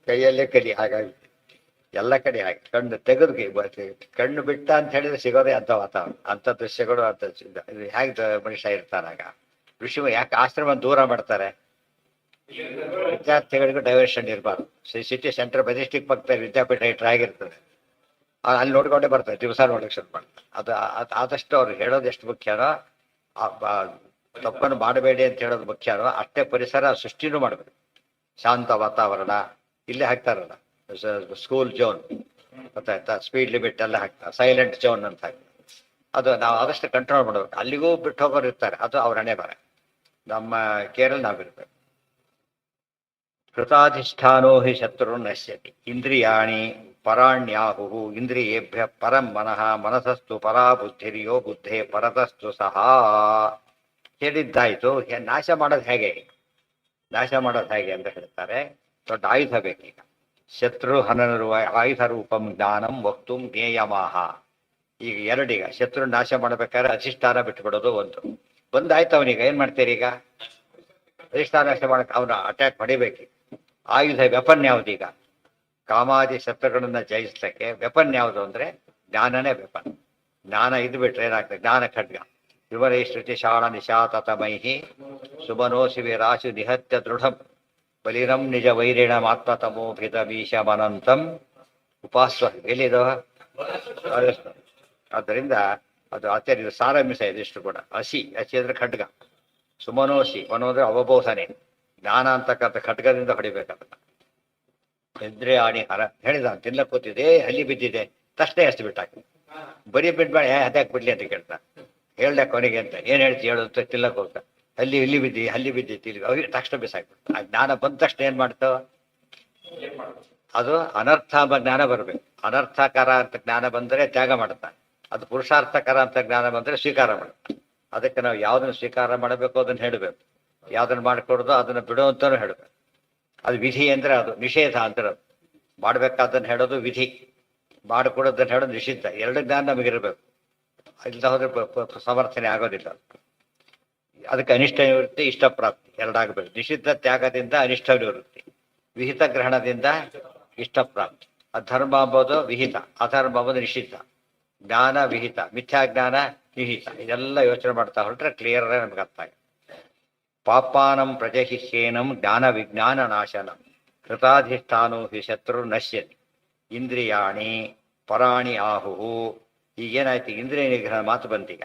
ಕೈಯಲ್ಲೇ ಕಲಿ. ಹಾಗಾಗಿ ಎಲ್ಲ ಕಡೆ ಹಾಗೆ ಕಣ್ಣು ತೆಗೆದು ಕಣ್ಣು ಬಿಟ್ಟ ಅಂತ ಹೇಳಿದ್ರೆ ಸಿಗೋದೇ ಅಂಥ ವಾತಾವರಣ ಅಂಥ ದೃಶ್ಯಗಳು ಅಂತ ಹೇಗೆ ಮನುಷ್ಯ ಇರ್ತಾನಾಗ. ಋಷಿ ಯಾಕೆ ಆಶ್ರಮ ದೂರ ಮಾಡ್ತಾರೆ? ವಿದ್ಯಾರ್ಥಿಗಳಿಗೂ ಡೈವರ್ಷನ್ ಇರಬಾರ್ದು. ಸಿಟಿ ಸೆಂಟರ್ ಮೆಜೆಸ್ಟಿಕ್ ಪಕ್ಕದಲ್ಲಿ ವಿದ್ಯಾಪೀಠ ಇಟ್ಟರೆ ಆಗಿರ್ತದೆ ಅಲ್ಲಿ ನೋಡ್ಕೊಂಡೇ ಬರ್ತಾರೆ ದಿವಸ ನೋಡಕ್ಕೆ ಶುರು ಮಾಡ್ತಾರೆ. ಅದು ಆದಷ್ಟು ಅವ್ರು ಹೇಳೋದು ಎಷ್ಟು ಮುಖ್ಯನೋ ತಪ್ಪನ್ನು ಮಾಡಬೇಡಿ ಅಂತ ಹೇಳೋದು ಮುಖ್ಯನೋ ಅಷ್ಟೇ ಪರಿಸರ ಸೃಷ್ಟಿನೂ ಮಾಡಬೇಕು. ಶಾಂತ ವಾತಾವರಣ ಇಲ್ಲೇ ಹಾಕ್ತಾರಲ್ಲ ಸ್ಕೂಲ್ ಜೋನ್ ಗೊತ್ತಾಯ್ತಾ ಸ್ಪೀಡ್ ಲಿಮಿಟ್ ಎಲ್ಲ ಹಾಕ್ತಾರೆ ಸೈಲೆಂಟ್ ಜೋನ್ ಅಂತ ಹಾಕ್ತಾರೆ. ಅದು ನಾವು ಆದಷ್ಟು ಕಂಟ್ರೋಲ್ ಮಾಡಬೇಕು. ಅಲ್ಲಿಗೂ ಬಿಟ್ಟು ಹೋಗೋರು ಇರ್ತಾರೆ ಅದು ಅವ್ರ ಹಣೆ ಬರ. ನಮ್ಮ ಕೇರಲ್ಲಿ ನಾವಿರ್ಬೇಕು. ಕೃತಾಧಿಷ್ಠಾನೋ ಹಿ ಶತ್ರು ನಶ್ಯತಿ ಇಂದ್ರಿಯಾಣಿ ಪರಾಣ್ಯಾಹು ಇಂದ್ರಿಯೇಭ್ಯ ಪರಂ ಮನಃ ಮನಸಸ್ತು ಪರಾ ಬುದ್ಧಿರ್ಯೋ ಬುದ್ಧೇ ಪರತಸ್ತು ಸಹ. ಹೇಳಿದ್ದಾಯ್ತು. ನಾಶ ಮಾಡೋದು ಹೇಗೆ ಅಂತ ಹೇಳ್ತಾರೆ. ದೊಡ್ಡ ಆಯುಧ ಬೇಕೀಗ. ಶತ್ರು ಹನನರುವ ಆಯುಧ ರೂಪಂ ಜ್ಞಾನಂ ವಕ್ತುಂ ಜ್ಞೇಯಮಾಹ. ಈಗ ಎರಡೀಗ ಶತ್ರು ನಾಶ ಮಾಡ್ಬೇಕಾದ್ರೆ ಅಧಿಷ್ಠಾನ ಬಿಟ್ಬಿಡೋದು ಒಂದಾಯ್ತು. ಅವನೀಗ ಏನ್ ಮಾಡ್ತೀರಿ? ಈಗ ಅಧಿಷ್ಠಾನ ನಾಶ ಮಾಡಕ್ಕೆ ಅವನ ಅಟ್ಯಾಕ್ ಹೊಡಿಬೇಕು. ಆಯುಧ ವೆಪನ್ ಯಾವ್ದೀಗ? ಕಾಮಾದಿ ಶತ್ರುಗಳನ್ನ ಜಯಿಸ್ಲಿಕ್ಕೆ ವೆಪನ್ ಯಾವುದು ಅಂದ್ರೆ ಜ್ಞಾನನೇ ವೆಪನ್. ಜ್ಞಾನ ಇದು ಬಿಟ್ರೆ ಏನಾಗ್ತದೆ? ಜ್ಞಾನ ಖಡ್ಗ. ವಿವರೈ ಶ್ರುತಿ ಶಾಣ ನಿಶಾತತಮೈಹಿ ಸುಮನೋಸಿ ವಿರಾಶು ನಿಹತ್ಯ ದೃಢಂ ಬಲಿರಂ ನಿಜ ವೈರಿಣ ಆತ್ಮತಮೋಭಿತಮೀಶಮನಂತಂ ಉಪಾಸ್ವ. ಎಲ್ಲಿದು? ಆದ್ದರಿಂದ ಅದು ಆಚಾರ್ಯ ಸಾರಾಂಶ ಇದಿಷ್ಟು ಕೂಡ. ಹಸಿ ಅಂದ್ರೆ ಖಡ್ಗ. ಸುಮನೋಸಿ ಮನೋ ಅಂದ್ರೆ ಅವಬೋಧನೆ. ಜ್ಞಾನ ಅಂತಕ್ಕಂಥ ಖಡ್ಗದಿಂದ ಹೊಡಿಬೇಕಂತ. ಇಂದ್ರಿಯಾಣಿ ಹರ ಹೇಳಿದ ತಿನ್ನ ಕೂತಿದೆ ಹಲ್ಲಿ ಬಿದ್ದಿದೆ ತಕ್ಷಣ ಎಷ್ಟು ಬಿಟ್ಟಾಕಿ ಬರೀ ಬಿಡ್ಬೇಡ ಅದ್ಯಾಕೆ ಬಿಡ್ಲಿ ಅಂತ ಕೇಳ್ತಾ ಹೇಳ್ದೆ ಕೊನೆಗೆ ಅಂತ ಏನ್ ಹೇಳ್ತಿ ಹೇಳು ಅಂತ ತಿನ್ನಕ್ ಹೋಗ್ತಾ ಹಲ್ಲಿ ಬಿದ್ದಿತ್ತು ಇಲ್ಲಿ ಅವ್ರಿಗೆ ತಕ್ಷಣ ಬಿಸಾಕ್ಬಿಡ್ತು. ಆ ಜ್ಞಾನ ಬಂದ ತಕ್ಷಣ ಏನ್ ಮಾಡ್ತಾವ? ಅದು ಅನರ್ಥ ಎಂಬ ಜ್ಞಾನ ಬರ್ಬೇಕು. ಅನರ್ಥಕರ ಅಂತ ಜ್ಞಾನ ಬಂದರೆ ತ್ಯಾಗ ಮಾಡುತ್ತಾ. ಅದು ಪುರುಷಾರ್ಥಕರ ಅಂತ ಜ್ಞಾನ ಬಂದರೆ ಸ್ವೀಕಾರ ಮಾಡುತ್ತೆ. ಅದಕ್ಕೆ ನಾವು ಯಾವ್ದನ್ನ ಸ್ವೀಕಾರ ಮಾಡಬೇಕು ಅದನ್ನ ಹೇಳಬೇಕು, ಯಾವ್ದನ್ನ ಮಾಡಿಕೊಡೋದು ಅದನ್ನ ಬಿಡುವಂತಾನು ಹೇಳಬೇಕು. ಅದು ವಿಧಿ ಅಂದ್ರೆ ಅದು ನಿಷೇಧ ಅಂದ್ರೆ ಅದು. ಮಾಡ್ಬೇಕಾದನ್ನ ಹೇಳೋದು ವಿಧಿ, ಮಾಡಿಕೊಡೋದನ್ನ ಹೇಳೋದು ನಿಷಿದ್ಧ. ಎರಡು ಜ್ಞಾನ ನಮಗಿರ್ಬೇಕು. ಇಲ್ಲ ಹೋದ್ರೆ ಸಮರ್ಥನೆ ಆಗೋದಿಲ್ಲ. ಅದಕ್ಕೆ ಅನಿಷ್ಟ ನಿವೃತ್ತಿ ಇಷ್ಟಪ್ರಾಪ್ತಿ ಎರಡಾಗಬೇಕು. ನಿಷಿದ್ಧ ತ್ಯಾಗದಿಂದ ಅನಿಷ್ಟ ನಿವೃತ್ತಿ, ವಿಹಿತ ಗ್ರಹಣದಿಂದ ಇಷ್ಟಪ್ರಾಪ್ತಿ. ಅಧರ್ಮ ಎಂಬುದು ವಿಹಿತ, ಅಧರ್ಮ ಎಂಬುದು ನಿಷಿದ್ಧ. ಜ್ಞಾನ ವಿಹಿತ, ಮಿಥ್ಯಾಜ್ಞಾನ ನಿಹಿತ. ಇದೆಲ್ಲ ಯೋಚನೆ ಮಾಡ್ತಾ ಹೊರಟ್ರೆ ಕ್ಲಿಯರ್ ನಮ್ಗೆ ಅರ್ಥ ಆಗುತ್ತೆ. ಪಾಪಾನಂ ಪ್ರಜಹಿಷ್ಯೇನಂ ಜ್ಞಾನ ವಿಜ್ಞಾನ ನಾಶನಂ ಕೃತಾಧಿಷ್ಠಾನೋ ಹಿ ಶತ್ರು ನಶ್ಯತಿ. ಇಂದ್ರಿಯಾಣಿ ಪರಾಣಿ ಆಹುಹು. ಈಗೇನಾಯ್ತು, ಇಂದ್ರಿಯ ನಿಗ್ರಹ ಮಾತು ಬಂತೀಗ.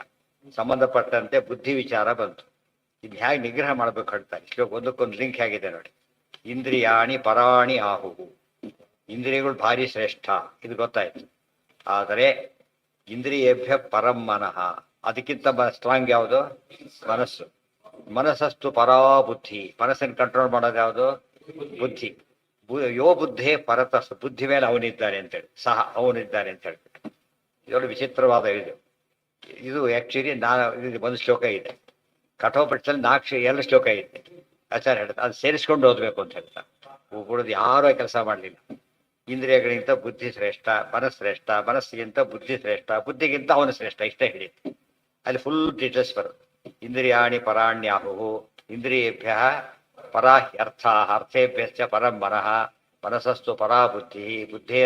ಸಂಬಂಧಪಟ್ಟಂತೆ ಬುದ್ಧಿ ವಿಚಾರ ಬಂತು. ಇದು ಹೇಗೆ ನಿಗ್ರಹ ಮಾಡಬೇಕು ಹೇಳ್ತಾರೆ. ಶ್ಲೋಕ ಒಂದಕ್ಕೊಂದು ಲಿಂಕ್ ಆಗಿದೆ ನೋಡಿ. ಇಂದ್ರಿಯಾಣಿ ಪರಾಣಿ ಆಹುಹು. ಇಂದ್ರಿಯಗಳು ಭಾರಿ ಶ್ರೇಷ್ಠ, ಇದು ಗೊತ್ತಾಯ್ತು. ಆದರೆ ಇಂದ್ರಿಯೇಭ್ಯ ಪರಂ ಮನಃ, ಅದಕ್ಕಿಂತ ಸ್ಟ್ರಾಂಗ್ ಯಾವುದು? ಮನಸ್ಸು. ಮನಸ್ಸಸ್ತು ಪರಾ ಬುದ್ಧಿ, ಮನಸ್ಸನ್ನು ಕಂಟ್ರೋಲ್ ಮಾಡೋದು ಯಾವುದು? ಬುದ್ಧಿ. ಯೋ ಬುದ್ಧೇ ಪರತಸ್, ಬುದ್ಧಿ ಮೇಲೆ ಅವನಿದ್ದಾನೆ ಅಂತೇಳಿ, ಸಹ ಅವನಿದ್ದಾನೆ ಅಂತ ಹೇಳ್ಬಿಟ್ಟು. ಇದೊಂದು ವಿಚಿತ್ರವಾದ ಇದು. ಇದು ಆ್ಯಕ್ಚುಲಿ ಇದು ಒಂದು ಶ್ಲೋಕ ಇದೆ. ಕಠೋಪನಿಷತ್ತಲ್ಲಿ 4 ಶ್ಲೋಕ ಇದೆ. ಆಚಾರ್ಯ ಹೇಳ್ತಾರೆ ಅದು ಸೇರಿಸ್ಕೊಂಡು ಓದಬೇಕು ಅಂತ ಹೇಳ್ತಾರೆ. ಉಳಿದು ಯಾರೂ ಕೆಲಸ ಮಾಡಲಿಲ್ಲ. ಇಂದ್ರಿಯಗಳಿಗಿಂತ ಬುದ್ಧಿ ಶ್ರೇಷ್ಠ, ಮನಸ್ಶ್ರೇಷ್ಠ, ಮನಸ್ಸಿಗಿಂತ ಬುದ್ಧಿ ಶ್ರೇಷ್ಠ, ಬುದ್ಧಿಗಿಂತ ಅವನು ಶ್ರೇಷ್ಠ, ಇಷ್ಟೇ ಹೇಳಿ. ಅಲ್ಲಿ ಫುಲ್ ಡೀಟೇಲ್ಸ್ ಬರುತ್ತೆ. ಇಂದ್ರಿಯಾಣಿ ಪರಾಣ್ಯಾಹು, ಇಂದ್ರಿಯೇಭ್ಯ ಪರಾಹ್ಯರ್ಥ, ಅರ್ಥೇಭ್ಯಶ್ಚ ಪರಂ ಮನಃ, ಮನಸಸ್ತು ಪರಾ ಬುದ್ಧಿ, ಬುದ್ಧೇ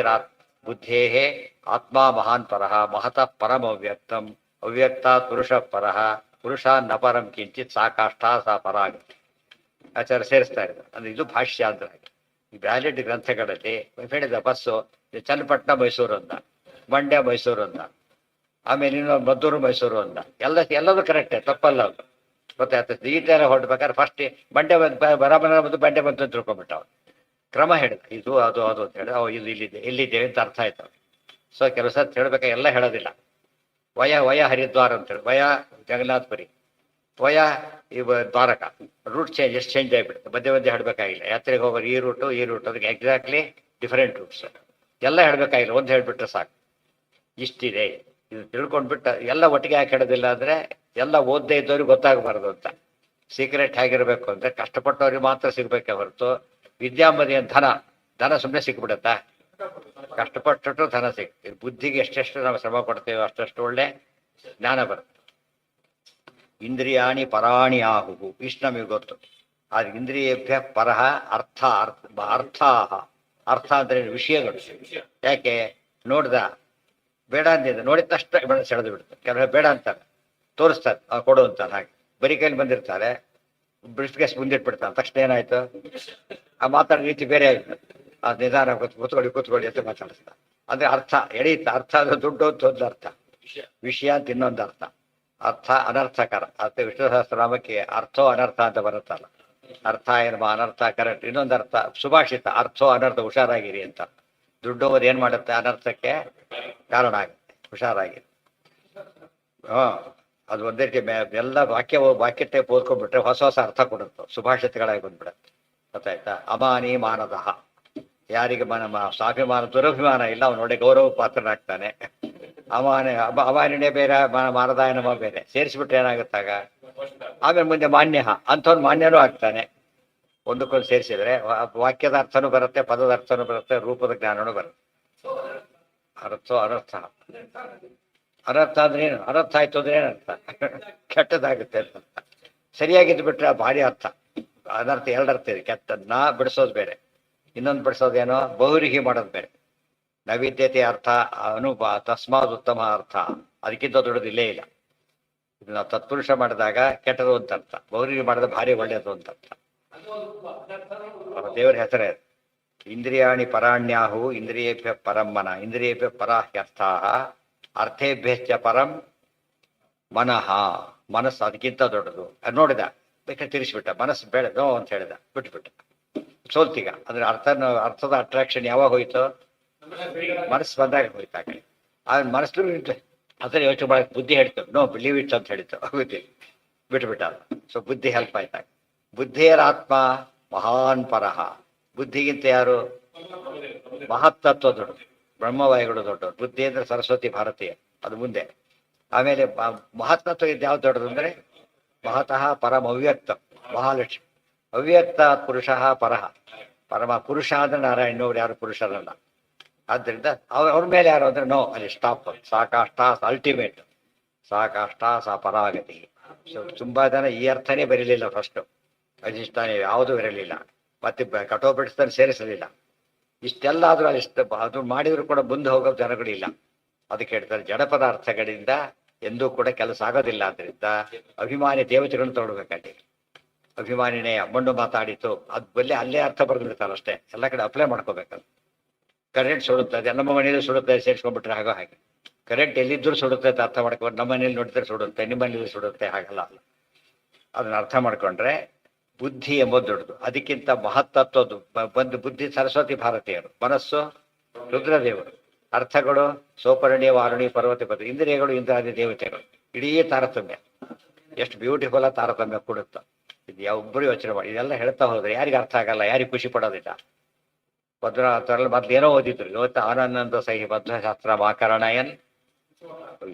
ಆತ್ಮ ಮಹಾನ್ ಪರಃ, ಮಹತಃ ಪರಂ ಅವ್ಯಕ್ತಂ, ಅವ್ಯಕ್ತಾತ್ ಪುರುಷ ಪರಃ, ಪುರುಷಾನ್ ನ ಪರಂ ಕಿಂಚಿತ್ ಸಾಕಾಷ್ಠ ಸಾ ಪರಾಗತಿ. ಆಚಾರ್ಯ ಸೇರಿಸ್ತಾ ಇದ್ದಾರೆ. ಅಂದ್ರೆ ಇದು ಭಾಷ್ಯ ಅಂತ. ಈ ಬ್ಯಾಲೆಡ್ ಗ್ರಂಥಗಳಲ್ಲಿ ಹೇಳಿದ ಬಸ್ಸು ಚನ್ನಪಟ್ಟಣ ಮೈಸೂರು ಅಂತ, ಮಂಡ್ಯ ಮೈಸೂರು ಅಂತ, ಆಮೇಲೆ ಇನ್ನೊಂದು ಮದ್ದೂರು ಮೈಸೂರು ಅಂತ, ಎಲ್ಲದೂ ಕರೆಕ್ಟೇ, ತಪ್ಪಲ್ಲ ಅದು. ಗೊತ್ತಾಯ್ತು. ಈಟೆಲ್ಲ ಹೊರಡ್ಬೇಕಾದ್ರೆ ಫಸ್ಟ್ ಮಂಡ್ಯ ಬರಾಬರ ಬಂದು ಮಂಡ್ಯ ಬಂತು ಅಂತ ತಿಳ್ಕೊಂಬಿಟ್ಟ ಅವ್ನು. ಕ್ರಮ ಹೇಳಿದ, ಇದು ಅದು ಅದು ಅಂತ ಹೇಳಿದ. ಇದು ಇಲ್ಲಿದ್ದೇವೆ ಅಂತ ಅರ್ಥ ಆಯ್ತು. ಸೊ ಕೆಲವು ಸತ್ ಹೇಳ್ಬೇಕಾ ಎಲ್ಲ ಹೇಳೋದಿಲ್ಲ. ವಯ ಹರಿದ್ವಾರ ಅಂತೇಳಿ, ವಯ ಜಗನ್ನಾಥಪುರಿ, ವಯ ದ್ವಾರಕ, ರೂಟ್ ಎಷ್ಟು ಚೇಂಜ್ ಆಗಿಬಿಡುತ್ತೆ. ಮಧ್ಯೆ ಹೇಳಬೇಕಾಗಿಲ್ಲ. ಯಾತ್ರೆಗೆ ಹೋಗೋರು ಈ ರೂಟು ಅದಕ್ಕೆ ಎಕ್ಸಾಕ್ಟ್ಲಿ ಡಿಫರೆಂಟ್ ರೂಟ್ಸ್. ಎಲ್ಲ ಹೇಳಬೇಕಾಗಿಲ್ಲ, ಒಂದು ಹೇಳಿಬಿಟ್ರೆ ಸಾಕು. ಇಷ್ಟಿದೆ, ಇದು ತಿಳ್ಕೊಂಡ್ಬಿಟ್ಟು ಎಲ್ಲ ಒಟ್ಟಿಗೆ ಯಾಕೆ ಹೇಳೋದಿಲ್ಲ ಅಂದರೆ ಎಲ್ಲ ಓದದೇ ಇದ್ದವ್ರಿಗೆ ಗೊತ್ತಾಗಬಾರ್ದು ಅಂತ. ಸೀಕ್ರೆಟ್ ಹೇಗಿರಬೇಕು ಅಂದರೆ ಕಷ್ಟಪಟ್ಟವ್ರಿಗೆ ಮಾತ್ರ ಸಿಗ್ಬೇಕೆ ಹೊರತು ವಿದ್ಯಾಮದಿ ಧನ ಸುಮ್ಮನೆ ಸಿಕ್ಬಿಡುತ್ತಾ? ಕಷ್ಟಪಟ್ಟು ಧನ ಸಿಗ್ತದೆ. ಬುದ್ಧಿಗೆ ಎಷ್ಟೆಷ್ಟು ನಾವು ಶ್ರಮ ಪಡ್ತೇವೆ ಅಷ್ಟಷ್ಟು ಒಳ್ಳೆ ಜ್ಞಾನ ಬರುತ್ತೆ. ಇಂದ್ರಿಯಾಣಿ ಪರಾಣಿ ಆಹುಹು, ಇಷ್ಟು ನಮಗೆ ಗೊತ್ತು. ಆದ್ರೆ ಇಂದ್ರಿಯೇಭ್ಯ ಪರಹ ಅರ್ಥ ಅಂದ್ರೆ ವಿಷಯಗಳು. ಯಾಕೆ ನೋಡ್ದ ಬೇಡ ಅಂದಿದ್ದ, ನೋಡಿದ ತಕ್ಷಣ ಬೆಳೆದು ಸೆಳೆದು ಬಿಡ್ತಾರೆ. ಕೆಲವರು ಬೇಡ ಅಂತಾರೆ, ತೋರಿಸ್ತಾರೆ, ಕೊಡು ಅಂತಾರೆ. ಹಾಗೆ ಬರೀ ಕೈಲಿ ಬಂದಿರ್ತಾರೆ, ಬ್ರಿಸ್ಟ್ ಗ್ಯಾಸ್ ಮುಂದಿಟ್ಬಿಡ್ತಾರೆ. ತಕ್ಷಣ ಏನಾಯ್ತು, ಆ ಮಾತಾಡೋ ರೀತಿ ಬೇರೆ ಆಯ್ತು. ಆ ನಿಧಾನ ಕೂತ್ಕೊಳ್ಳಿ ಅಂತ ಮಾತಾಡಿಸ್ತಾರೆ. ಅಂದ್ರೆ ಅರ್ಥ ಎಳೆಯುತ್ತೆ. ಅರ್ಥ ಅಂದ್ರೆ ದುಡ್ಡು ಅಂತ ಒಂದು ಅರ್ಥ, ವಿಷಯ ಅಂತ ಇನ್ನೊಂದು ಅರ್ಥ. ಅರ್ಥ ಅನರ್ಥಕರ. ಅರ್ಥ ವಿಷ್ಣು ಸಹಸ್ರನಾಮಕ್ಕೆ ಅರ್ಥೋ ಅನರ್ಥ ಅಂತ ಬರುತ್ತಲ್ಲ, ಅರ್ಥ ಏನಮ್ಮ ಅನರ್ಥ ಕರೆಕ್ಟ್. ಇನ್ನೊಂದು ಅರ್ಥ ಸುಭಾಷಿತ, ಅರ್ಥೋ ಅನರ್ಥ, ಹುಷಾರಾಗಿರಿ ಅಂತ. ದುಡ್ಡು ಹೋಗೋದು ಏನ್ ಮಾಡುತ್ತೆ, ಅನರ್ಥಕ್ಕೆ ಕಾರಣ ಆಗುತ್ತೆ. ಹುಷಾರಾಗಿರಿ. ಅದು ಒಂದೇ ಎಲ್ಲ ವಾಕ್ಯ ಟೈಪ್ ಓದ್ಕೊಂಡ್ಬಿಟ್ರೆ ಹೊಸ ಅರ್ಥ ಕೊಡುತ್ತೆ, ಸುಭಾಷಿತಗಳಾಗಿ ಬಂದ್ಬಿಡುತ್ತೆ. ಗೊತ್ತಾಯ್ತಾ? ಅಮಾನಿ ಮಾನದಹ, ಯಾರಿಗೆ ಸ್ವಾಭಿಮಾನ ದುರಭಿಮಾನ ಇಲ್ಲ ಅವನೊಡೆ ಗೌರವ ಪಾತ್ರನಾಗ್ತಾನೆ. ಅಮಾನಿನೇ ಬೇರೆ, ಮಾನದಾಯನಮ ಬೇರೆ, ಸೇರಿಸ್ಬಿಟ್ರೆ ಏನಾಗುತ್ತಾಗ ಆಮೇಲೆ ಮುಂದೆ ಮಾನ್ಯ ಅಂಥವ್ನು ಮಾನ್ಯನೂ ಆಗ್ತಾನೆ. ಒಂದಕ್ಕೊಂದು ಸೇರಿಸಿದ್ರೆ ವಾಕ್ಯದ ಅರ್ಥನೂ ಬರುತ್ತೆ, ಪದದ ಅರ್ಥನೂ ಬರುತ್ತೆ, ರೂಪದ ಜ್ಞಾನನೂ ಬರುತ್ತೆ. ಅನರ್ಥ ಅಂದ್ರೆ ಏನು? ಅನರ್ಥ ಆಯ್ತು ಅಂದ್ರೆ ಏನರ್ಥ? ಕೆಟ್ಟದಾಗುತ್ತೆ ಅಂತ. ಸರಿಯಾಗಿದ್ದು ಬಿಟ್ರೆ ಭಾರಿ ಅರ್ಥ. ಅನರ್ಥ ಎರಡರ್ಥ ಇದೆ. ಕೆಟ್ಟದ್ನ ಬಿಡಿಸೋದು ಬೇರೆ, ಇನ್ನೊಂದು ಬಿಡಿಸೋದೇನೋ ಬಹುರಿಹಿ ಮಾಡೋದು ಬೇರೆ. ನೈವೇದ್ಯತೆ ಅರ್ಥ ತಸ್ಮಾದ್ ಉತ್ತಮ ಅರ್ಥ, ಅದಕ್ಕಿಂತ ದೊಡ್ಡದು ಇಲ್ಲೇ ಇಲ್ಲ. ಇದು ನಾವು ತತ್ಪುರುಷ ಮಾಡಿದಾಗ ಕೆಟ್ಟದು ಅಂತ ಅರ್ಥ, ಬಹುರಿಹಿ ಮಾಡಿದ್ರೆ ಭಾರಿ ಒಳ್ಳೆಯದು ಅಂತ ಅರ್ಥ. ದೇವರ ಹೆಸರೇ. ಇಂದ್ರಿಯಾಣಿ ಪರಾಣ್ಯಾಹು, ಇಂದ್ರಿಯೇಭ್ಯ ಪರಂ ಮನ, ಇಂದ್ರಿಯೇಭ್ಯ ಪರಾಹ್ಯರ್ಥಾ, ಅರ್ಥೇಭ್ಯಶ್ಚ ಪರಂ ಮನಃ. ಮನಸ್ಸು ಅದಕ್ಕಿಂತ ದೊಡ್ಡದು. ನೋಡಿದ ಬೇಕಾದ್ರೆ ತಿರ್ಸ್ಬಿಟ್ಟ, ಮನಸ್ಸು ಬೇಡ ನೋ ಅಂತ ಹೇಳಿದ, ಬಿಟ್ಬಿಟ್ಟ, ಸೋಲ್ತೀಗ. ಅಂದ್ರೆ ಅರ್ಥದ ಅಟ್ರಾಕ್ಷನ್ ಯಾವಾಗ ಹೋಯ್ತು? ಮನಸ್ಸು ಬಂದಾಗ ಹೋಯ್ತು. ಆ ಕಡೆ ಆದ್ರೆ ಮನಸ್ಸು ಅದನ್ನ ಯೋಚನೆ ಮಾಡಕ್ಕೆ ಬುದ್ಧಿ ಹೇಳ್ತು, ನೋ ಬಿಲೀವ್ ಇಟ್ ಅಂತ ಹೇಳಿತ್ತು, ಹೋಗುತ್ತೆ, ಬಿಟ್ಬಿಟ್ಟ. ಸೊ ಬುದ್ಧಿ ಹೆಲ್ಪ್ ಆಯ್ತಾಗ. ಬುದ್ಧಿಯರಾತ್ಮ ಮಹಾನ್ ಪರಹ, ಬುದ್ಧಿಗಿಂತ ಯಾರು? ಮಹತ್ತತ್ವ ದೊಡ್ಡದು, ಬ್ರಹ್ಮವಾಯುಗಳು ದೊಡ್ಡವರು. ಬುದ್ಧಿ ಅಂದ್ರೆ ಸರಸ್ವತಿ ಭಾರತೀಯ, ಅದು ಮುಂದೆ. ಆಮೇಲೆ ಮಹತ್ತತ್ವ ಇದ್ದು ಯಾವ್ದು ದೊಡ್ಡದು ಅಂದ್ರೆ ಮಹತಃ ಪರಮ ಅವ್ಯಕ್ತ, ಮಹಾಲಕ್ಷ್ಮಿ. ಅವ್ಯಕ್ತ ಪುರುಷ ಪರಹ, ಪರಮ ಪುರುಷ ಅಂದ್ರೆ ನಾರಾಯಣ, ಅವ್ರು ಯಾರು ಪುರುಷರಲ್ಲ. ಆದ್ದರಿಂದ ಅವ್ರ ಮೇಲೆ ಯಾರು ಅಂದ್ರೆ ನೋ, ಅಲ್ಲಿ ಸ್ಟಾಪ್. ಸಾಕಾಷ್ಟ ಅಲ್ಟಿಮೇಟ್, ಸಾಕಾಷ್ಟ ಸಾ ಪರಾಗತಿ. ಸೊ ತುಂಬಾ ಜನ ಈ ಅರ್ಥನೇ ಬರೀಲಿಲ್ಲ. ಫಸ್ಟ್ ಅಧಿಷ್ಠಾನ ಯಾವುದೂ ಇರಲಿಲ್ಲ, ಮತ್ತೆ ಕಠೋಪಡಿಸ್ತಾನೆ ಸೇರಿಸಲಿಲ್ಲ. ಇಷ್ಟೆಲ್ಲ ಆದ್ರೂ ಅದು ಮಾಡಿದ್ರು ಕೂಡ ಮುಂದೆ ಹೋಗೋ ಜನಗಳಿಲ್ಲ. ಅದಕ್ಕೆ ಹೇಳ್ತಾರೆ ಜಡ ಪದಾರ್ಥಗಳಿಂದ ಎಂದೂ ಕೂಡ ಕೆಲಸ ಆಗೋದಿಲ್ಲ. ಆದ್ರಿಂದ ಅಭಿಮಾನಿ ದೇವತೆಗಳನ್ನು ತೊಗೊಳ್ಬೇಕಲ್ಲಿ. ಅಭಿಮಾನಿನೇ ಮಣ್ಣು ಮಾತಾಡಿತು, ಅದು ಬಲ್ಲೆ ಅಲ್ಲೇ ಅರ್ಥ ಬರ್ದಿರ್ತಾರೆ ಅಷ್ಟೇ, ಎಲ್ಲ ಕಡೆ ಅಪ್ಲೈ ಮಾಡ್ಕೋಬೇಕದು. ಕರೆಂಟ್ ಸುಡುತ್ತದೆ, ನಮ್ಮ ಮನೆಯಲ್ಲಿ ಸುಡುತ್ತೆ ಸೇರಿಸ್ಕೊಂಡ್ಬಿಟ್ರೆ ಆಗೋ ಹಾಗೆ. ಕರೆಂಟ್ ಎಲ್ಲಿದ್ದರೂ ಸುಡುತ್ತೆ ಅಂತ ಅರ್ಥ ಮಾಡ್ಕೊಂಡು ನಮ್ಮ ಮನೇಲಿ ನೋಡಿದ್ರೆ ಸುಡುತ್ತೆ, ನಿಮ್ಮ ಮನೇಲಿ ಸುಡುತ್ತೆ, ಹಾಗಲ್ಲ. ಅದನ್ನ ಅರ್ಥ ಮಾಡ್ಕೊಂಡ್ರೆ ಬುದ್ಧಿ ಎಂಬುದು ದೊಡ್ಡದು, ಅದಕ್ಕಿಂತ ಮಹತ್ತತ್ವದ್ದು ಬಂದು ಬುದ್ಧಿ ಸರಸ್ವತಿ ಭಾರತೀಯರು, ಮನಸ್ಸು ರುದ್ರದೇವರು, ಅರ್ಥಗಳು ಸೋಪರ್ಣಿ ವಾರುಣಿ ಪರ್ವತಿ ಪದ, ಇಂದ್ರಿಯಗಳು ಇಂದ್ರಾದಿ ದೇವತೆಗಳು. ಇಡೀ ತಾರತಮ್ಯ ಎಷ್ಟು ಬ್ಯೂಟಿಫುಲ್ ಆಗಿ ತಾರತಮ್ಯ ಕೊಡುತ್ತ. ಇದು ಯಾವೊಬ್ಬರು ಯೋಚನೆ ಮಾಡಿ ಇದೆಲ್ಲ ಹೇಳ್ತಾ ಹೋದ್ರೆ ಯಾರಿಗೆ ಅರ್ಥ ಆಗಲ್ಲ, ಯಾರಿಗೆ ಖುಷಿ ಪಡೋದಿಲ್ಲ. ಭದ್ರಾತರಲ್ಲಿ ಮೊದ್ಲು ಏನೋ ಓದಿದ್ರು, ಇವತ್ತು ಆನಂದ ಸಹಿ ಬದ್ಧಶಾಸ್ತ್ರ ಮಾಕರಣಯನ್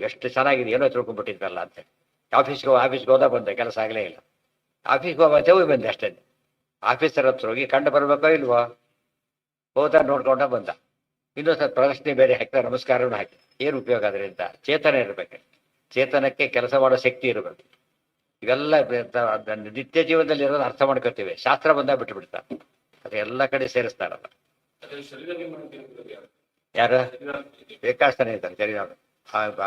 ಎಷ್ಟು ಚೆನ್ನಾಗಿದೆ, ಏನೋ ತಿಳ್ಕೊಂಡ್ಬಿಟ್ಟಿದ್ರಲ್ಲ ಅಂತೇಳಿ. ಆಫೀಸ್ಗೆ ಹೋದ ಬಂದೆ, ಕೆಲಸ ಆಗಲೇ ಇಲ್ಲ. ಆಫೀಸ್ಗೆ ಹೋಗ್ಬಂತೆ ಹೋಗಿ ಬಂದೆ ಅಷ್ಟೇ. ಆಫೀಸರ್ ಹತ್ರ ಹೋಗಿ ಕಂಡು ಬರ್ಬೇಕೋ ಇಲ್ವೋ, ಹೋದ ನೋಡ್ಕೊಂಡ ಬಂದ. ಇನ್ನೂ ಸ್ವಲ್ಪ ಪ್ರಶ್ನೆ ಬೇರೆ ಹಾಕ್ತಾರೆ, ನಮಸ್ಕಾರನೂ ಹಾಕಿ. ಏನು ಉಪಯೋಗ ಅದರಿಂದ? ಚೇತನ ಇರಬೇಕು, ಚೇತನಕ್ಕೆ ಕೆಲಸ ಮಾಡೋ ಶಕ್ತಿ ಇರಬೇಕು. ಇವೆಲ್ಲ ನಿತ್ಯ ಜೀವನದಲ್ಲಿ ಇರೋದು ಅರ್ಥ ಮಾಡ್ಕೊತೀವಿ, ಶಾಸ್ತ್ರ ಬಂದಾಗ ಬಿಟ್ಟು ಬಿಡ್ತಾರೆ. ಅದು ಎಲ್ಲ ಕಡೆ ಸೇರಿಸ್ತಾರಲ್ಲ. ಯಾರು ಬೇಕಾಸ್ತಾನೆ ಇದ್ದಾರೆ ಜರಿನಾಡು,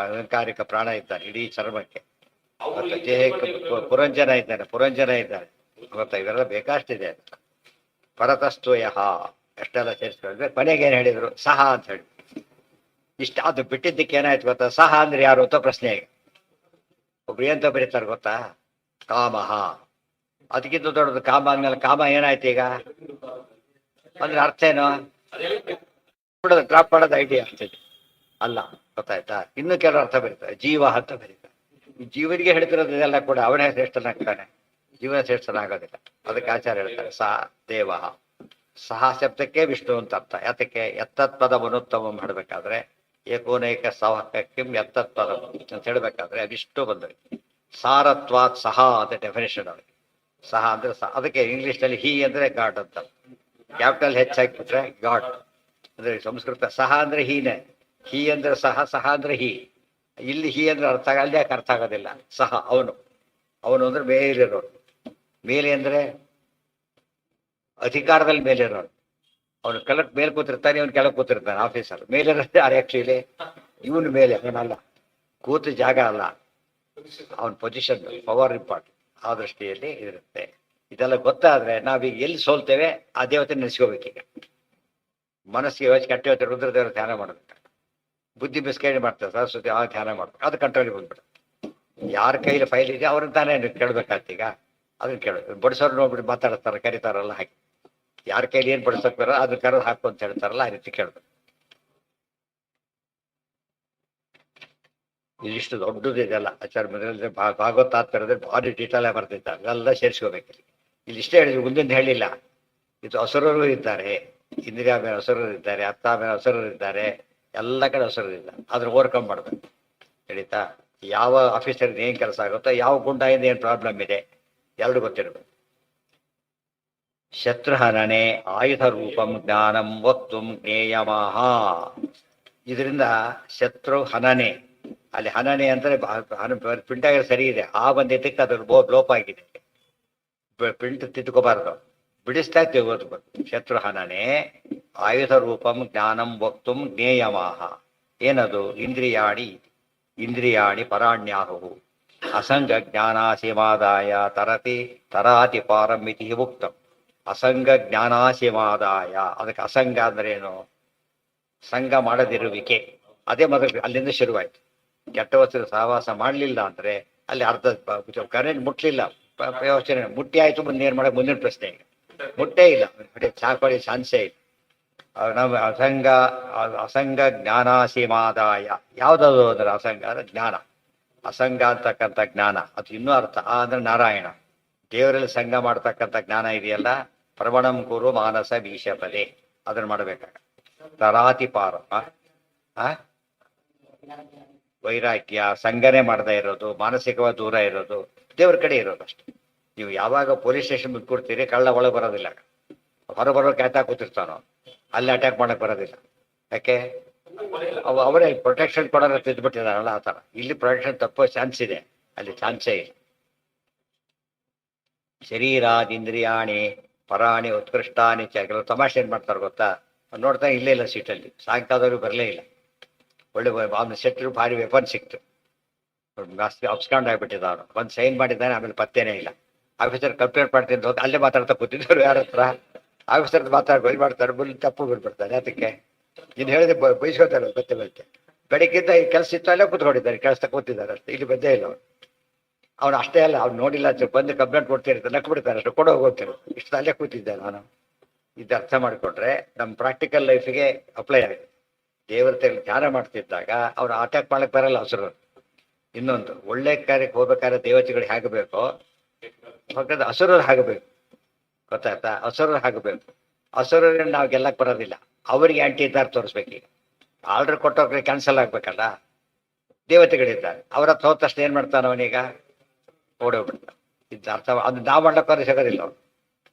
ಅಲಂಕಾರಿಕ ಪ್ರಾಣ ಇದ್ದಾನೆ ಇಡೀ ಚರ್ಮಕ್ಕೆ, ಮತ್ತು ದೇಹಕ್ಕೆ ಪುರಂಜನ ಇದ್ದಾನೆ ಗೊತ್ತಾ. ಇವೆಲ್ಲ ಬೇಕಾಷ್ಟಿದೆ. ಪರತಸ್ತೋಯ ಎಷ್ಟೆಲ್ಲ ಸೇರಿಸ್ಕೊಂಡ್ರೆ ಕೊನೆಗೆ ಏನು ಹೇಳಿದ್ರು? ಸಹ ಅಂತ ಹೇಳಿ. ಇಷ್ಟ ಅದು ಬಿಟ್ಟಿದ್ದಕ್ಕೆ ಏನಾಯ್ತು ಗೊತ್ತಾ? ಸಹ ಅಂದ್ರೆ ಯಾರು ಅಂತ ಪ್ರಶ್ನೆ. ಈಗ ಒಬ್ರು ಎಂತ ಬರೀತಾರೆ ಗೊತ್ತಾ? ಕಾಮಹ. ಅದಕ್ಕಿಂತ ದೊಡ್ಡದು ಕಾಮ ಅಂದ್ಮೇಲೆ ಕಾಮ ಏನಾಯ್ತು ಈಗ ಅಂದ್ರೆ ಅರ್ಥ ಏನು? ಡ್ರಾಪ್ ಮಾಡೋದು ಐಡಿಯಾ ಆಗ್ತದೆ ಅಲ್ಲ, ಗೊತ್ತಾಯ್ತಾ? ಇನ್ನು ಕೆಲವು ಅರ್ಥ ಬರೀತಾರೆ, ಜೀವ ಅಂತ ಬರೀತಾರೆ. ಈ ಜೀವನಿಗೆ ಹೇಳ್ತಿರೋದು ಇದೆಲ್ಲ ಕೂಡ ಅವನೇ ಶ್ರೇಷ್ಠನಾಗ್ತಾನೆ, ಜೀವನ ಶ್ರೇಷ್ಠನಾಗೋದಿಲ್ಲ. ಅದಕ್ಕೆ ಆಚಾರ್ಯ ಹೇಳ್ತಾರೆ ಸಹ ದೇವ. ಸಹ ಶಬ್ದಕ್ಕೆ ವಿಷ್ಣು ಅಂತ ಅರ್ಥ. ಯಾತಕ್ಕೆ? ಎತ್ತತ್ಪದ ಮನೋತ್ತಮ ಮಾಡಬೇಕಾದ್ರೆ ಏಕೋನೈಕ ಸಹಕಿಂ ಎತ್ತತ್ಪದ ಅಂತ ಹೇಳ್ಬೇಕಾದ್ರೆ ವಿಷ್ಣು ಬಂದರೆ ಸಾರತ್ವಾತ್ ಸಹ ಅಂತ ಡೆಫಿನೇಷನ್ ಅವ್ರಿಗೆ. ಸಹ ಅಂದ್ರೆ ಅದಕ್ಕೆ ಇಂಗ್ಲಿಷ್ನಲ್ಲಿ ಹಿ ಅಂದ್ರೆ ಗಾಡ್ ಅಂತ, ಕ್ಯಾಪಿಟಲ್ ಹೆಚ್ಚಾಗಿಬಿಟ್ರೆ ಗಾಡ್ ಅಂದ್ರೆ ಸಂಸ್ಕೃತ. ಸಹ ಅಂದ್ರೆ ಹೀನೆ, ಹಿ ಅಂದ್ರೆ ಸಹ, ಸಹ ಅಂದ್ರೆ ಹಿ. ಇಲ್ಲಿ ಹಿ ಅಂದ್ರೆ ಅರ್ಥ ಅಲ್ಲಿ ಯಾಕೆ ಅರ್ಥ ಆಗೋದಿಲ್ಲ? ಸಹ ಅವನು ಅಂದ್ರೆ ಮೇಲಿರೋನು. ಮೇಲೆ ಅಂದ್ರೆ ಅಧಿಕಾರದಲ್ಲಿ ಮೇಲಿರೋನು. ಅವನು ಮೇಲೆ ಕೂತಿರ್ತಾನೆ, ಇವನು ಕೆಳಗೆ ಕೂತಿರ್ತಾನೆ. ಆಫೀಸರ್ ಮೇಲಿರುತ್ತೆ, ಆಕ್ಚುಲಿ ಇವನು ಮೇಲೆ, ಅವನಲ್ಲ, ಕೂತು ಜಾಗ ಅಲ್ಲ, ಅವನ ಪೊಸಿಷನ್ ಪವರ್ ಇಂಪಾರ್ಟೆಂಟ್. ಆ ದೃಷ್ಟಿಯಲ್ಲಿ ಇರುತ್ತೆ. ಇದೆಲ್ಲ ಗೊತ್ತಾದ್ರೆ ನಾವೀಗ ಎಲ್ಲಿ ಸೋಲ್ತೇವೆ ಆ ದೇವತೆ ನೆನೆಸ್ಕೋಬೇಕೀಗ. ಮನಸ್ಸಿಗೆ ಯೋಚನೆ ಕೆಟ್ಟ ಯೋಚನೆ ರುದ್ರದೇವರು ಧ್ಯಾನ ಮಾಡಬೇಕು. ಬುದ್ಧಿ ಬಿಸ್ಕೈಡ್ ಮಾಡ್ತಾರೆ ಸರಸ್ವತಿ, ಆ ಧ್ಯಾನ ಮಾಡ್ಬೇಕು. ಅದು ಕಂಟ್ರೋಲಿಗೆ ಬಂದ್ಬಿಡು. ಯಾರ ಕೈಲಿ ಫೈಲ್ ಇದೆ ಅವ್ರನ್ನ ತಾನೇ ಕೇಳಬೇಕಾಗ್ತೀಗ. ಅದನ್ನ ಕೇಳಬೇಕು. ಬಡಿಸೋರು ನೋಡ್ಬಿಟ್ಟು ಮಾತಾಡ್ತಾರೆ, ಕರೀತಾರಲ್ಲ ಹಾಗೆ. ಯಾರ ಕೈಲಿ ಏನು ಬಡಿಸೋಕ್ ಬರೋ ಅದನ್ನ ಕರೆದು ಹಾಕು ಅಂತ ಹೇಳ್ತಾರಲ್ಲ, ಆ ರೀತಿ ಕೇಳಬೇಕು. ಇದಿಷ್ಟು ದೊಡ್ಡದು ಇದೆಲ್ಲ. ಆಚಾರ್ಯ ಮನೆಯಲ್ಲಿ ಭಾಗವತಾತ್ಮರದಲ್ಲಿ ಭಾರಿ ಡೀಟೇಲ್ ಆಗಿ ಬರ್ತಿದ್ದಾರೆ. ಇವೆಲ್ಲ ಸೇರಿಸ್ಕೋಬೇಕು. ಇಲ್ಲಿ ಇಷ್ಟೇ ಹೇಳಿದ್ರು, ಮುಂದಿನ ಹೇಳಿಲ್ಲ. ಇದು ಹಸುರರು ಇದ್ದಾರೆ, ಇಂದ್ರಿಯ ಮೇಲೆ ಹಸುರರು ಇದ್ದಾರೆ, ಅತ್ತ ಮೇಲೆ ಹಸುರರು ಇದ್ದಾರೆ, ಎಲ್ಲ ಕಡೆ ಹಸುರರು ಇದ್ದಾರೆ. ಅದ್ರ ಓವರ್ಕಮ್ ಮಾಡ್ಬೇಕು. ಹೇಳಿತಾ? ಯಾವ ಆಫೀಸರ್ಗೆ ಏನು ಕೆಲಸ ಆಗುತ್ತೋ, ಯಾವ ಗುಂಡಾಯಿಂದ ಏನು ಪ್ರಾಬ್ಲಮ್ ಇದೆ, ಎರಡು ಗೊತ್ತಿರಬೇಕು. ಶತ್ರುಹನನೆ ಆಯುಧ ರೂಪಂ ಜ್ಞಾನಂ ವಕ್ತು ಜ್ಞೇಯಮಾಹ. ಇದರಿಂದ ಶತ್ರು ಹನನೆ, ಅಲ್ಲಿ ಹನನೆ ಅಂದ್ರೆ ಪ್ರಿಂಟ್ ಆಗಿರೋ ಸರಿ ಇದೆ, ಆ ಬಂದಿದ್ದಕ್ಕೆ ಅದ್ರ ಲೋಪ ಆಗಿದೆ. ಪ್ರಿಂಟ್ ತಿದ್ಕೋಬಾರ್ದು, ಬಿಡಿಸ್ತಾ ತೆಗೋದು. ಶತ್ರು ಹನನೆ ಆಯುಧ ರೂಪಂ ಜ್ಞಾನಂ ವಕ್ತು ಜ್ಞೇಯಮಾಹ. ಏನದು? ಇಂದ್ರಿಯಾಣಿ ಪರಾಣ್ಯಾಹು ಅಸಂಗ ಜ್ಞಾನಾಸಿಮಾದಾಯ ತರಾತಿ ಪಾರಮಿತಿ ಉಕ್ತಂ. ಅಸಂಗ ಜ್ಞಾನಾಸಿಮಾದಾಯ, ಅದಕ್ಕೆ ಅಸಂಗ ಅಂದ್ರೆ ಏನು? ಸಂಘ ಮಾಡದಿರುವಿಕೆ. ಅದೇ ಮೊದಲು ಅಲ್ಲಿಂದ ಶುರುವಾಯ್ತು. ಕೆಟ್ಟ ವಸ್ತು ಸಹವಾಸ ಮಾಡಲಿಲ್ಲ ಅಂದ್ರೆ ಅಲ್ಲಿ ಅರ್ಧ ಕರೆಂಟ್ ಮುಟ್ಲಿಲ್ಲ, ಯೋಚನೆ ಮುಟ್ಟಿ ಆಯ್ತು, ಮುಂದೆ ಏನ್ ಮಾಡಕ್? ಮುಂದಿನ ಪ್ರಶ್ನೆ. ಮುಟ್ಟೇ ಇಲ್ಲ, ಚಾಕೊಳ್ಳಿ ಚಾನ್ಸೇ ಇಲ್ಲ. ನಾವು ಅಸಂಗ ಜ್ಞಾನಾಸಿಮಾದಾಯ. ಯಾವ್ದದು ಅಂದ್ರೆ ಅಸಂಗ ಅಂದ್ರೆ ಜ್ಞಾನ. ಅಸಂಗ ಅಂತಕ್ಕಂಥ ಜ್ಞಾನ, ಅದು ಇನ್ನೂ ಅರ್ಥ. ಅಂದ್ರೆ ನಾರಾಯಣ ದೇವರಲ್ಲಿ ಸಂಘ ಮಾಡ್ತಕ್ಕಂಥ ಜ್ಞಾನ ಇದೆಯಲ್ಲ, ಪ್ರವಣಂ ಕುರು ಮಾನಸ ಬೀಷಪದೆ, ಅದನ್ನ ಮಾಡ್ಬೇಕಾಗ. ತರಾತಿ ಪಾರ ವೈರಾಗ್ಯ, ಸಂಘನೆ ಮಾಡದೇ ಇರೋದು, ಮಾನಸಿಕವಾಗಿ ದೂರ ಇರೋದು, ದೇವ್ರ ಕಡೆ ಇರೋದು ಅಷ್ಟೇ. ನೀವು ಯಾವಾಗ ಪೊಲೀಸ್ ಸ್ಟೇಷನ್ ಕೂರ್ತೀರಿ, ಕಳ್ಳ ಒಳಗೆ ಬರೋದಿಲ್ಲ, ಹೊರಬರೋಕೆ ಅಟ್ಯಾಕ್ ಕೂತಿರ್ತಾನೋ, ಅಲ್ಲಿ ಅಟ್ಯಾಕ್ ಮಾಡಕ್ ಬರೋದಿಲ್ಲ. ಯಾಕೆ? ಅವರೇ ಪ್ರೊಟೆಕ್ಷನ್ ಕೊಡೋರು ತಿದ್ದುಬಿಟ್ಟಿದಾರಲ್ಲ, ಆ ಥರ. ಇಲ್ಲಿ ಪ್ರೊಟೆಕ್ಷನ್ ತಪ್ಪೋ ಚಾನ್ಸ್ ಇದೆ, ಅಲ್ಲಿ ಚಾನ್ಸೇ ಇಲ್ಲ. ಶರೀರಾದಿಂದ್ರಿಯಾಣಿ ಪರಾಣಿ ಉತ್ಕೃಷ್ಟಾನಿ ಚ. ಕೆಲವು ತಮಾಷೆ ಏನ್ ಮಾಡ್ತಾರೆ ಗೊತ್ತಾ? ನೋಡ್ತಾ ಇಲ್ಲೇ ಇಲ್ಲ ಸೀಟಲ್ಲಿ, ಸಾಯಂಕಾಲದವ್ರು ಬರಲೇ ಇಲ್ಲ. ಒಳ್ಳೆ ಅವ್ನ ಸೆಟ್ರು ಭಾರಿ ವೆಪನ್ ಸಿಕ್ತು, ಜಾಸ್ತಿ ಅಬ್ಸ್ಕಾಂಡ್ ಆಗಿಬಿಟ್ಟಿದ್ದ. ಅವನು ಬಂದು ಸೈನ್ ಮಾಡಿದ್ದಾನೆ, ಆಮೇಲೆ ಪತ್ತೇನೇ ಇಲ್ಲ. ಆಫೀಸರ್ ಕಂಪ್ಲೇಂಟ್ ಮಾಡ್ತಿದ್ದು ಹೋಗಿ ಅಲ್ಲೇ ಮಾತಾಡ್ತಾ ಕೂತಿದ್ರು. ಯಾರ ಹತ್ರ? ಆಫೀಸರ್ ಮಾತಾಡ್ಬೋದು ಮಾಡ್ತಾರೆ, ಬುಲ್ ತಪ್ಪು ಬಿಡ್ಬಿಡ್ತಾರೆ. ಅದಕ್ಕೆ ಇನ್ನು ಹೇಳಿದ್ರೆ ಬಯಸ್ಕೋತಾರೆ ಮತ್ತೆ ಮತ್ತೆ. ಬೆಳಗ್ಗಿಂದ ಈ ಕೆಲಸ ಇತ್ತು ಅಲ್ಲೇ ಕೂತ್ಕೊಂಡಿದ್ದಾರೆ, ಕೆಲಸ ಕೂತಿದ್ದಾರೆ ಅಷ್ಟೇ, ಇಲ್ಲಿ ಬಂದೇ ಇಲ್ಲ ಅವ್ರು. ಅವ್ನು ಅಷ್ಟೇ ಅಲ್ಲ, ಅವ್ನು ನೋಡಿಲ್ಲ ಬಂದು ಕಂಪ್ಲೇಂಟ್ ಕೊಡ್ತಿರ್ತಾರೆ, ನಕ್ಕು ಬಿಡ್ತಾರೆ ಅಷ್ಟು, ಕೊಡೋ ಹೋಗ್ತಾರೆ, ಇಷ್ಟು ಅಲ್ಲೇ ಕೂತಿದ್ದೆ ನಾನು. ಇದು ಅರ್ಥ ಮಾಡಿಕೊಂಡ್ರೆ ನಮ್ಮ ಪ್ರಾಕ್ಟಿಕಲ್ ಲೈಫಿಗೆ ಅಪ್ಲೈ ಆಗಿದೆ. ದೇವತೆಗಳು ಧ್ಯಾನ ಮಾಡ್ತಿದ್ದಾಗ ಅವ್ರು ಅಟ್ಯಾಕ್ ಮಾಡಕ್ಕೆ ಬರಲ್ಲ ಹಸುರು. ಇನ್ನೊಂದು ಒಳ್ಳೆ ಕಾರ್ಯಕ್ಕೆ ಹೋಗ್ಬೇಕಾದ್ರೆ ದೇವತೆಗಳು ಹೇಗೆ ಬೇಕೋ ಪಕ್ಕದ ಹಸುರರು ಆಗಬೇಕು, ಗೊತ್ತಾಯ್ತಾ? ಹಸುರರು ಆಗಬೇಕು. ಹಸುರನ್ನು ನಾವು ಗೆಲ್ಲಕ್ಕೆ ಬರೋದಿಲ್ಲ, ಅವರಿಗೆ ಆಂಟಿ ಇದ್ದಾರೆ ತೋರಿಸ್ಬೇಕೀಗ. ಆರ್ಡರ್ ಕೊಟ್ಟೋಗ್ರೆ ಕ್ಯಾನ್ಸಲ್ ಆಗ್ಬೇಕಲ್ಲ. ದೇವತೆಗಳಿದ್ದಾರೆ, ಅವ್ರ ಹತ್ರ ಹೋದ ತಕ್ಷಣ ಏನು ಮಾಡ್ತಾನೆ ಅವನೀಗ? ಓಡೋಗ್ಬಿಡ್ತಾನೆ. ಇದು ಅರ್ಥ, ಅದು ನಾವು ಮಾಡ್ಲಿಕ್ಕೆ ಸಿಗೋದಿಲ್ಲ ಅವ್ರು.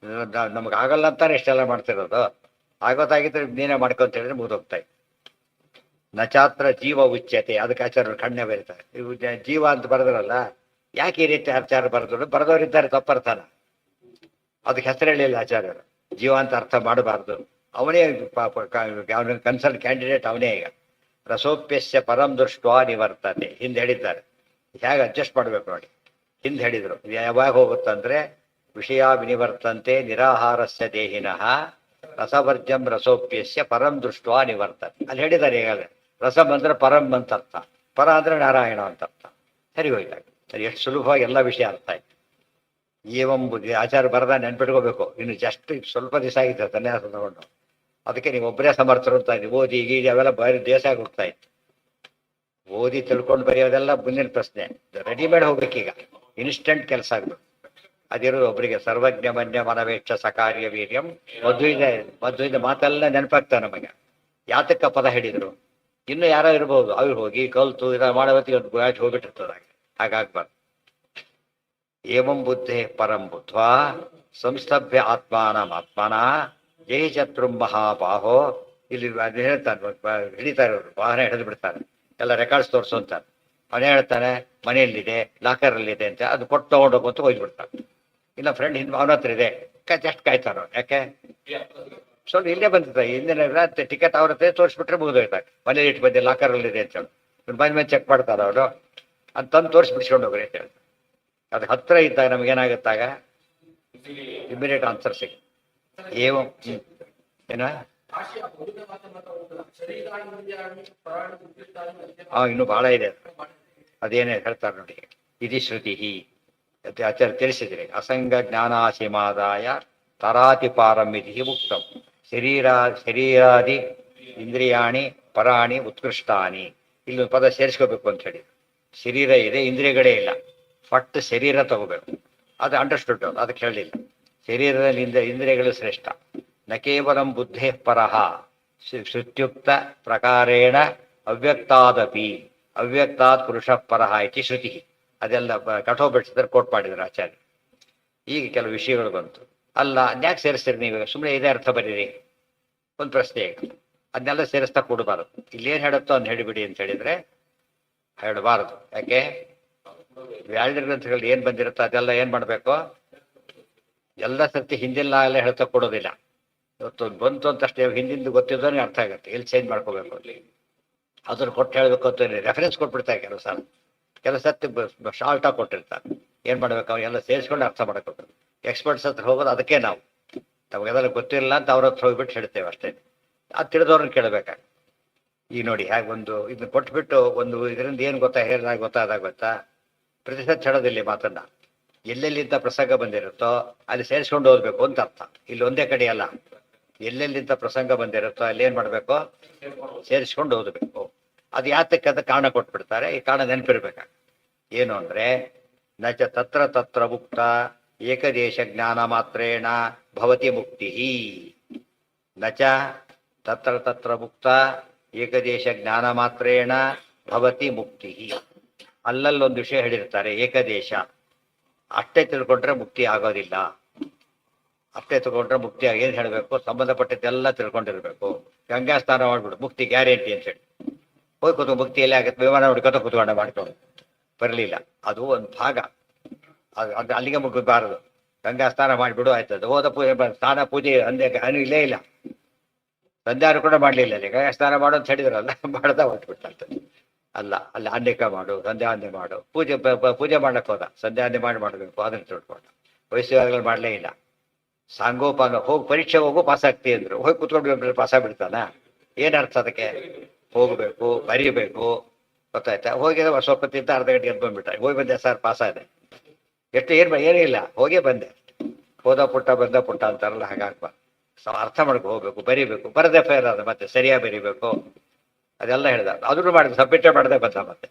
ನಮ್ಗೆ ಆಗಲ್ಲ ಅಂತಾನೆ ಇಷ್ಟೆಲ್ಲ ಮಾಡ್ತಿರೋದು. ಆಗೋದಾಗಿದ್ರೆ ನೀನೇ ಮಾಡ್ಕೊಂತ ಹೇಳಿದ್ರೆ ಮುಗಿದೋಗ್ತಾಯಿ. ನಚಾತ್ರ ಜೀವ ಉಚ್ಯತೆ, ಅದಕ್ಕೆ ಆಚಾರ್ಯರು ಕಣ್ಣೆ ಬರೀತಾರೆ. ಇವು ಜೀವ ಅಂತ ಬರೆದ್ರಲ್ಲ, ಯಾಕೆ ಈ ರೀತಿ ಆಚಾರ ಬರೆದ್ರು? ಬರೆದವರಿದ್ದಾರೆ ತಪ್ಪರ್ಥನ, ಅದಕ್ಕೆ ಹೆಸರು ಹೇಳಿಲ್ಲ ಆಚಾರ್ಯರು. ಜೀವ ಅಂತ ಅರ್ಥ ಮಾಡಬಾರ್ದು. ಅವನೇ ಅವನ ಕನ್ಸರ್ನ್ ಕ್ಯಾಂಡಿಡೇಟ್ ಅವನೇ. ಈಗ ರಸೋಪ್ಯಸ್ಯ ಪರಂ ದೃಷ್ಟ ನಿವರ್ತತೆ ಹಿಂದೆ ಹೇಳಿದ್ದಾರೆ. ಹೇಗೆ ಅಡ್ಜಸ್ಟ್ ಮಾಡಬೇಕು ನೋಡಿ, ಹಿಂದೆ ಹೇಳಿದರು. ಯಾವಾಗ ಹೋಗುತ್ತಂದ್ರೆ ವಿಷಯ ವಿನಿವರ್ತಂತೆ ನಿರಾಹಾರಸ್ಯ ದೇಹಿನಃ ರಸವರ್ಜಂ ರಸೋಪ್ಯಸ್ಯ ಪರಂ ದೃಷ್ಟ ನಿವರ್ತತೆ. ಅಲ್ಲಿ ಹೇಳಿದ್ದಾರೆ ಈಗಾಗಲೇ. ರಸಂ ಅಂದ್ರೆ ಪರಂ ಅಂತ ಅರ್ಥ, ಪರ ಅಂದ್ರೆ ನಾರಾಯಣ ಅಂತ ಅರ್ಥ. ಸರಿ ಹೋಯ್ತಾಗ ಸರಿ, ಎಷ್ಟು ಸುಲಭವಾಗಿ ಎಲ್ಲ ವಿಷಯ ಅರ್ಥ ಆಯ್ತು. ಏವಂಬುದು ಆಚಾರ ಬರದ ನೆನ್ಪಿಟ್ಕೋಬೇಕು. ಇನ್ನು ಜಸ್ಟ್ ಸ್ವಲ್ಪ ದಿವಸ ಆಗಿತ್ತು ಸನ್ಯಾಸ ತಗೊಂಡು, ಅದಕ್ಕೆ ನೀವು ಒಬ್ಬರೇ ಸಮರ್ಥರು ಅಂತ ಇದ್ದೀವಿ. ಓದಿ ಗೀದಿ ಅವೆಲ್ಲ ಬರೀ ದೇಶ ಆಗಿ ಹೋಗ್ತಾ ಇತ್ತು. ಓದಿ ತಿಳ್ಕೊಂಡು ಬರೆಯೋದೆಲ್ಲ ಮುಂದಿನ ಪ್ರಶ್ನೆ. ರೆಡಿಮೇಡ್ ಹೋಗ್ಬೇಕೀಗ, ಇನ್ಸ್ಟೆಂಟ್ ಕೆಲಸ ಆಗ್ಬೇಕು. ಅದಿರೋದು ಒಬ್ಬರಿಗೆ ಸರ್ವಜ್ಞ ಮನ್ಯ ಮನವೇಕ್ಷ ಸಕಾರ್ಯ ವೀರ್ಯಂ ಮಧ್ವಿದ ಮಾತೆಲ್ಲ ನೆನಪಾಗ್ತಾವೆ ನಮಗೆ. ಯಾತಕ್ಕ ಪದ ಹೇಳಿದ್ರು, ಇನ್ನು ಯಾರೋ ಇರ್ಬೋದು, ಅವ್ರು ಹೋಗಿ ಕಲ್ತು ಇದ ಮಾಡೋವತ್ತಿಗೆ ಒಂದು ಬ್ಯಾಚ್ ಹೋಗ್ಬಿಟ್ಟಿರ್ತದೆ. ಹಾಗಾಗ್ಬಾರ್ದು. ಏವಂ ಬುದ್ಧೇ ಪರಂ ಬುದ್ಧ್ವಾ ಸಂಸ್ತಭ್ಯ ಆತ್ಮಾನ ಜೈ ಶತ್ರುಂ ಮಹಾಬಾಹೋ. ಇಲ್ಲಿ ಅದು ಹೇಳ್ತಾನೆ, ಹಿಡಿತಾರೆ ಅವರು, ವಾಹನ ಹಿಡಿದು ಬಿಡ್ತಾರೆ, ಎಲ್ಲ ರೆಕಾರ್ಡ್ಸ್ ತೋರಿಸು ಅಂತಾರೆ. ಅವನೇ ಹೇಳ್ತಾನೆ ಮನೆಯಲ್ಲಿದೆ, ಲಾಕರಲ್ಲಿದೆ ಅಂತ, ಅದು ಕೊಟ್ಟು ತಗೊಂಡೋಗು ಅಂತ ಹೋಗ್ಬಿಡ್ತಾನೆ. ಇಲ್ಲ ಫ್ರೆಂಡ್ ಹಿಂದೆ ಅವನ ಹತ್ರ ಇದೆ, ಜಸ್ಟ್ ಕಾಯ್ತಾರೋ. ಯಾಕೆ ಸ್ವಲ್ಪ ಇಲ್ಲೇ ಬಂದಿರ್ತಾರೆ, ಹಿಂದಿನ ಟಿಕೆಟ್ ಅವ್ರ ಹತ್ರ ತೋರಿಸ್ಬಿಟ್ರೆ ಮುಗಿದೋಯ್ತಾರೆ. ಮನೇಲಿ ಇಟ್ಟು ಬಂದೆ ಲಾಕರಲ್ಲಿದೆ ಅಂತ ಹೇಳಿ ಬಂದ ಮೇಲೆ ಚೆಕ್ ಮಾಡ್ತಾರೆ ಅವರು. ಅದು ತಂದು ತೋರಿಸಿ ಬಿಡಿಸ್ಕೊಂಡು ಹೋಗ್ರಿ ಅಂತ ಹೇಳ್ತಾರೆ. ಅದು ಹತ್ರ ಇದ್ದಾಗ ನಮಗೇನಾಗುತ್ತಾಗ ಇಮಿಡಿಯೇಟ್ ಆನ್ಸರ್ ಸಿಗ. ಏವಂ ಏನ ಇನ್ನೂ ಬಹಳ ಇದೆ, ಅದೇನೇ ಹೇಳ್ತಾರೆ ನೋಡಿ. ಇದಿ ಶ್ರುತಿ ಆಚಾರ್ಯ ತಿಳಿಸಿದ್ರೆ, ಅಸಂಗ ಜ್ಞಾನಾಸೀಮಾದಾಯ ತರಾತಿ ಪಾರಮಿತಿ ಮುಕ್ತಂ. ಶರೀರಾದಿ ಇಂದ್ರಿಯಾಣಿ ಪರಾಣಿ ಉತ್ಕೃಷ್ಟಾನಿ. ಇಲ್ಲೊಂದು ಪದ ಸೇರಿಸ್ಕೋಬೇಕು ಅಂತ ಹೇಳಿ. ಶರೀರ ಇದೆ, ಇಂದ್ರಿಯಗಳೇ ಇಲ್ಲ, ಫಟ್ ಶರೀರ ತಗೋಬೇಕು. ಅದು ಅಂಡರ್ಸ್ಟುಡ್, ಅದಕ್ಕೆ ಹೇಳಲಿಲ್ಲ. ಶರೀರದಲ್ಲಿ ಇಂದ್ರಿಯಗಳು ಶ್ರೇಷ್ಠ. ನ ಕೇವಲಂ ಬುದ್ಧೇ ಪರಃ ಶ್ರುತ್ಯುಕ್ತ ಪ್ರಕಾರೇಣ ಅವ್ಯಕ್ತಾದಪಿ ಅವ್ಯಕ್ತಾತ್ ಪುರುಷ ಪರಃ ಇತಿ ಶ್ರುತಿ. ಅದೆಲ್ಲ ಕಠೋಪನಿಷತ್ತಲ್ಲಿ ಕೋಟ್ ಮಾಡಿದ್ರು ಆಚಾರ್ಯ. ಈಗ ಕೆಲವು ವಿಷಯಗಳು ಬಂತು. ಅಲ್ಲ ಅದ್ಯಾಕೆ ಸೇರಿಸ್ತೀರಿ ನೀವು, ಸುಮ್ಮನೆ ಇದೇ ಅರ್ಥ ಬರೀರಿ. ಒಂದು ಪ್ರಶ್ನೆ, ಅದನ್ನೆಲ್ಲ ಸೇರಿಸ್ತಾ ಕೊಡಬಾರದು. ಇಲ್ಲೇನು ಹೇಳುತ್ತೋ ಅದನ್ನ ಹೇಳಿಬಿಡಿ ಅಂತ ಹೇಳಿದ್ರೆ ಹೇಳಬಾರದು. ಯಾಕೆ? ವ್ಯಾಲ್ಯ ಗ್ರಂಥಗಳಲ್ಲಿ ಏನು ಬಂದಿರುತ್ತೋ ಅದೆಲ್ಲ ಏನು ಮಾಡಬೇಕು, ಎಲ್ಲ ಸರ್ತಿ ಹಿಂದಿನ ಎಲ್ಲ ಹೇಳ್ತಾ ಕೊಡೋದಿಲ್ಲ. ಇವತ್ತು ಬಂತು ಅಂತಷ್ಟೇ ಹಿಂದಿಂದ ಗೊತ್ತಿದ್ದೋನೇ ಅರ್ಥ ಆಗುತ್ತೆ. ಎಲ್ಲಿ ಚೇಂಜ್ ಮಾಡ್ಕೋಬೇಕು ಅಲ್ಲಿ ಅದನ್ನು ಕೊಟ್ಟು ಹೇಳಬೇಕು ಅಂತ ರೆಫರೆನ್ಸ್ ಕೊಟ್ಬಿಡ್ತಾರೆ. ಕೆಲವು ಸರ್ತಿ ಶಾರ್ಟಾಗಿ ಕೊಟ್ಟಿರ್ತಾರೆ. ಏನು ಮಾಡ್ಬೇಕು, ಅವನ್ನೆಲ್ಲ ಸೇರಿಸ್ಕೊಂಡು ಅರ್ಥ ಮಾಡ್ಕೋಬೇಕು. ಎಕ್ಸ್ಪರ್ಟ್ಸ್ ಹತ್ರ ಹೋಗೋದು ಅದಕ್ಕೆ. ನಾವು ನಮಗೆಲ್ಲ ಗೊತ್ತಿರಲಿಲ್ಲ ಅಂತ ಅವ್ರ ಹತ್ರ ಹೋಗ್ಬಿಟ್ಟು ಹೇಳ್ತೇವೆ ಅಷ್ಟೇ. ಅದು ತಿಳಿದವ್ರನ್ನ ಕೇಳಬೇಕಾಗ. ಈಗ ನೋಡಿ ಹೇಗೆ ಒಂದು ಇದನ್ನ ಕೊಟ್ಬಿಟ್ಟು ಒಂದು ಇದರಿಂದ ಏನು ಹೇಳಿದಾಗ ಗೊತ್ತಾ ಪ್ರತಿಶತ ಹೇಳೋದಿಲ್ಲ ಮಾತನ್ನ. ಎಲ್ಲೆಲ್ಲಿಂದ ಪ್ರಸಂಗ ಬಂದಿರುತ್ತೋ ಅಲ್ಲಿ ಸೇರಿಸ್ಕೊಂಡು ಓದಬೇಕು ಅಂತ ಅರ್ಥ. ಇಲ್ಲಿ ಒಂದೇ ಕಡೆ ಅಲ್ಲ, ಎಲ್ಲೆಲ್ಲಿಂದ ಪ್ರಸಂಗ ಬಂದಿರುತ್ತೋ ಅಲ್ಲಿ ಏನು ಮಾಡಬೇಕು, ಸೇರಿಸ್ಕೊಂಡು ಓದಬೇಕು. ಅದು ಯಾತಕ್ಕಂತ ಕಾರಣ ಕೊಟ್ಬಿಡ್ತಾರೆ. ಈ ಕಾರಣ ನೆನಪಿರ್ಬೇಕ. ಏನು ಅಂದರೆ, ನಚ ತತ್ರ ಮುಕ್ತ ಏಕದೇಶ ಜ್ಞಾನ ಮಾತ್ರೇಣ ಭವತಿ ಮುಕ್ತಿ. ನಚ ತತ್ರ ಮುಕ್ತ ಏಕದೇಶ ಜ್ಞಾನ ಮಾತ್ರೇಣ ಭವತಿ ಮುಕ್ತಿ. ಅಲ್ಲಲ್ಲೊಂದು ವಿಷಯ ಹೇಳಿರ್ತಾರೆ, ಏಕದೇಶ ಅಷ್ಟೇ ತಿಳ್ಕೊಂಡ್ರೆ ಮುಕ್ತಿ ಆಗೋದಿಲ್ಲ. ಅಷ್ಟೇ ತಿಳ್ಕೊಂಡ್ರೆ ಮುಕ್ತಿ ಏನು ಹೇಳಬೇಕು, ಸಂಬಂಧಪಟ್ಟಿದ್ದೆಲ್ಲ ತಿಳ್ಕೊಂಡಿರ್ಬೇಕು. ಗಂಗಾ ಸ್ನಾನ ಮಾಡ್ಬಿಡು ಮುಕ್ತಿ ಗ್ಯಾರಂಟಿ ಅಂತೇಳಿ ಹೋಗಿ ಕೂತ್ಕೊಂಡು ಮುಕ್ತಿ ಎಲ್ಲಿ ಆಗುತ್ತೆ, ವಿಮಾನ ಹುಡ್ಕೊತ ಕೂತ್ಕೊಂಡ ಮಾಡ್ಕೊಂಡು ಬರಲಿಲ್ಲ. ಅದು ಒಂದು ಭಾಗ, ಅದು ಅಲ್ಲಿಗೆ ಮುಗಿಬಾರದು. ಗಂಗಾ ಸ್ನಾನ ಮಾಡಿಬಿಡು ಆಯ್ತದ. ಹೋದ ಪೂಜೆ ಸ್ನಾನ ಪೂಜೆ ಅಂದೇ ಇಲ್ಲೇ ಇಲ್ಲ, ಸಂಧ್ಯಾರು ಕೂಡ ಮಾಡಲಿಲ್ಲ. ಅಲ್ಲಿ ಗಂಗಾ ಸ್ನಾನ ಮಾಡು ಅಂತ ಹೇಳಿದ್ರಲ್ಲ, ಮಾಡ್ತಾ ಹೊಟ್ಬಿಟ್ಟಂತ. ಅಲ್ಲ, ಅಲ್ಲಿ ಅನ್ಯಕ ಮಾಡು, ಸಂಧ್ಯಾವಂದೆ ಮಾಡು. ಪೂಜೆ ಮಾಡ್ಲಿಕ್ಕೆ ಹೋದ, ಸಂಧ್ಯಾವಂದೆ ಮಾಡಬೇಕು, ಅದನ್ನು ತಿಳ್ಕೊಂಡು. ವಯಸ್ಸುಗಳು ಮಾಡಲೇ ಇಲ್ಲ. ಸಾಂಗೋಪಾಂಗ ಹೋಗಿ ಪರೀಕ್ಷೆ ಹೋಗು ಪಾಸ್ ಆಗ್ತಿ ಅಂದ್ರು, ಹೋಗಿ ಕೂತ್ಕೊಂಡು ಪಾಸ್ ಆಗ್ಬಿಡ್ತಾನ. ಏನರ್ಥ ಅದಕ್ಕೆ? ಹೋಗಬೇಕು, ಬರೀಬೇಕು, ಗೊತ್ತಾಯ್ತಾ? ಹೋಗಿದ್ರೆ ಸ್ವಲ್ಪ ತಿಂತ ಅರ್ಧ ಗಂಟೆ ಎದ್ದು ಬಂದ್ಬಿಟ್ಟ, ಹೋಗಿ ಬಂದೆ ಸರ್ ಪಾಸ್ ಆದೆ. ಎಷ್ಟು ಏನೂ ಇಲ್ಲ, ಹೋಗೇ ಬಂದೆ. ಹೋದ ಪುಟ್ಟ ಬಂದ ಪುಟ್ಟ ಅಂತಾರಲ್ಲ, ಹಾಗಾಗ್ಬಾರ್ದು. ಅರ್ಥ ಮಾಡ್ಕೊ ಹೋಗ್ಬೇಕು, ಬರೀಬೇಕು, ಬರದೆ ಫೇರ್ ಅದ ಮತ್ತೆ ಸರಿಯಾಗಿ ಬರೀಬೇಕು, ಅದೆಲ್ಲ ಹೇಳ್ದ. ಅದನ್ನು ಮಾಡಿದೆ, ಸಬ್ಮಿಟೇ ಮಾಡದೆ ಬಂದ ಮತ್ತೆ.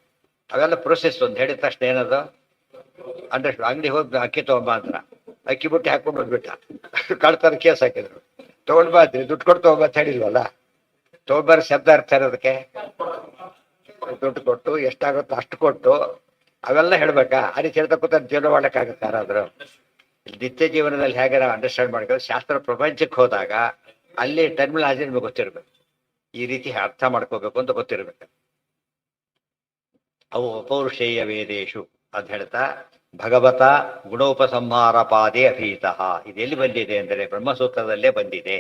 ಅವೆಲ್ಲ ಪ್ರೊಸೆಸ್. ಒಂದು ಹೇಳಿದ ತಕ್ಷಣ ಏನದು ಅಂಡರ್ಸ್ಟು. ಅಂಗಡಿ ಹೋಗಿ ಅಕ್ಕಿ ತೊಗೊಂಬ ಅಂದ್ರ ಅಕ್ಕಿ ಬುಟ್ಟಿ ಹಾಕೊಂಡು ಬಂದ್ಬಿಟ್ಟ, ಕಳ್ತಾರ ಕೇಸ್ ಹಾಕಿದ್ರು. ತೊಗೊಂಡ್ ಬಾದ್ರಿ, ದುಡ್ಡು ಕೊಟ್ಟು ತೊಗೊಂಬ ಅಂತ ಹೇಳಿಲ್ವಲ್ಲ. ತೊಗೊಂಬಾರ ಶಬ್ದ ಅರ್ಥ ಇರೋದಕ್ಕೆ ದುಡ್ಡು ಕೊಟ್ಟು ಎಷ್ಟಾಗುತ್ತೋ ಅಷ್ಟು ಕೊಟ್ಟು ಅವೆಲ್ಲ ಹೇಳ್ಬೇಕಾ? ಅಲ್ಲಿ ಹೇಳ್ತಾ ಕೂತ ಜೀವನ ಮಾಡ್ಲಿಕ್ಕಾಗುತ್ತೆ ಯಾರಾದ್ರು? ನಿತ್ಯ ಜೀವನದಲ್ಲಿ ಹೇಗೆ ನಾವು ಅಂಡರ್ಸ್ಟ್ಯಾಂಡ್ ಮಾಡ್ಕೊಂಡು ಶಾಸ್ತ್ರ ಪ್ರಪಂಚಕ್ಕೆ ಹೋದಾಗ ಅಲ್ಲಿ ಟರ್ಮಿನಾಲಜಿ ನಿಮಗೆ ಗೊತ್ತಿರ್ಬೇಕು, ಈ ರೀತಿ ಅರ್ಥ ಮಾಡ್ಕೋಬೇಕು ಅಂತ ಗೊತ್ತಿರ್ಬೇಕು. ಅವು ಅಪೌರುಷೇಯ ವೇದೇಶು ಅಂತ ಹೇಳ್ತಾ ಭಗವತ ಗುಣೋಪಸಂಹಾರ ಪಾದೇ ಅಭೀತಃ. ಇದೆಲ್ಲಿ ಬಂದಿದೆ ಅಂದರೆ ಬ್ರಹ್ಮಸೂತ್ರದಲ್ಲೇ ಬಂದಿದೆ.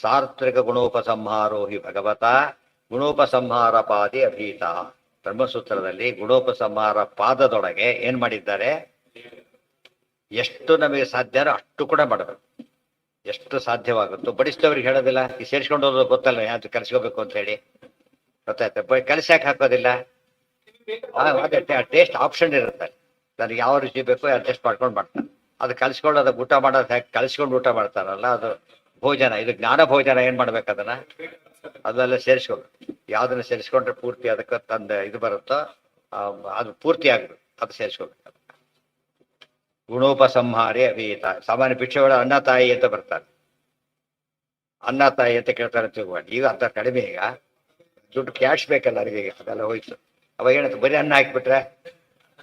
ಸಾರ್ವತ್ರಿಕ ಗುಣೋಪಸಂಹಾರೋ ಹಿ ಭಗವತ ಗುಣೋಪಸಂಹಾರ ಪಾದೇ ಅಭೀತಃ. ಬ್ರಹ್ಮಸೂತ್ರದಲ್ಲಿ ಗುಣೋಪಸಂಹಾರ ಪಾದದೊಳಗೆ ಏನ್ ಮಾಡಿದ್ದಾರೆ? ಎಷ್ಟು ನಮಗೆ ಸಾಧ್ಯನೋ ಅಷ್ಟು ಕೂಡ ಮಾಡಬೇಕು, ಎಷ್ಟು ಸಾಧ್ಯವಾಗುತ್ತೋ. ಬಡಿಸಿದವ್ರಿಗೆ ಹೇಳೋದಿಲ್ಲ, ಈ ಸೇರಿಸ್ಕೊಂಡು ಹೋಗೋದು ಗೊತ್ತಲ್ಲ ಯಾವ್ದು ಕಲಿಸ್ಕೋಬೇಕು ಅಂತ ಹೇಳಿ, ಗೊತ್ತಾಯ್ತಾ? ಕಲಿಸಾಕ್ ಹಾಕೋದಿಲ್ಲ. ಅದೇ ಟೇಸ್ಟ್ ಆಪ್ಷನ್ ಇರುತ್ತೆ, ನನಗೆ ಯಾವ ರುಚಿ ಬೇಕೋ ಅಡ್ಜಸ್ಟ್ ಮಾಡ್ಕೊಂಡು ಮಾಡ್ತಾನೆ. ಅದು ಕಲಿಸ್ಕೊಂಡು ಅದು ಊಟ ಮಾಡೋದು ಹೇಗೆ ಕಲಿಸ್ಕೊಂಡು ಊಟ ಮಾಡ್ತಾರಲ್ಲ, ಅದು ಭೋಜನ. ಇದು ಜ್ಞಾನ ಭೋಜನ. ಏನ್ ಮಾಡ್ಬೇಕು ಅದನ್ನ? ಅದೆಲ್ಲ ಸೇರಿಸ್ಕೋಬೇಕು. ಯಾವ್ದನ್ನ ಸೇರಿಸ್ಕೊಂಡ್ರೆ ಪೂರ್ತಿ ಅದಕ್ಕೆ ತಂದ ಇದು ಬರುತ್ತೋ ಅದು ಪೂರ್ತಿ ಆಗ್ಬೇಕು, ಅದು ಸೇರಿಸ್ಕೋಬೇಕು. ಗುಣೋಪಸಂಹಾರೇ ಅಭೀತ. ಸಾಮಾನ್ಯ ಭಿಕ್ಷೆ ಒಳ ಅನ್ನ ತಾಯಿ ಅಂತ ಬರ್ತಾರೆ, ಅನ್ನ ತಾಯಿ ಅಂತ ಕೇಳ್ತಾರೆ ತಿಳ್ಕೊಂಡು. ಈಗ ಅಂತ ಕಡಿಮೆ, ಈಗ ದುಡ್ಡು ಕ್ಯಾಶ್ ಬೇಕಲ್ಲ ಅವ್ರಿಗೆ, ಈಗ ಅದೆಲ್ಲ ಹೋಯ್ತು. ಅವಾಗ ಏನಂತ ಬರೀ ಅನ್ನ ಹಾಕ್ಬಿಟ್ರೆ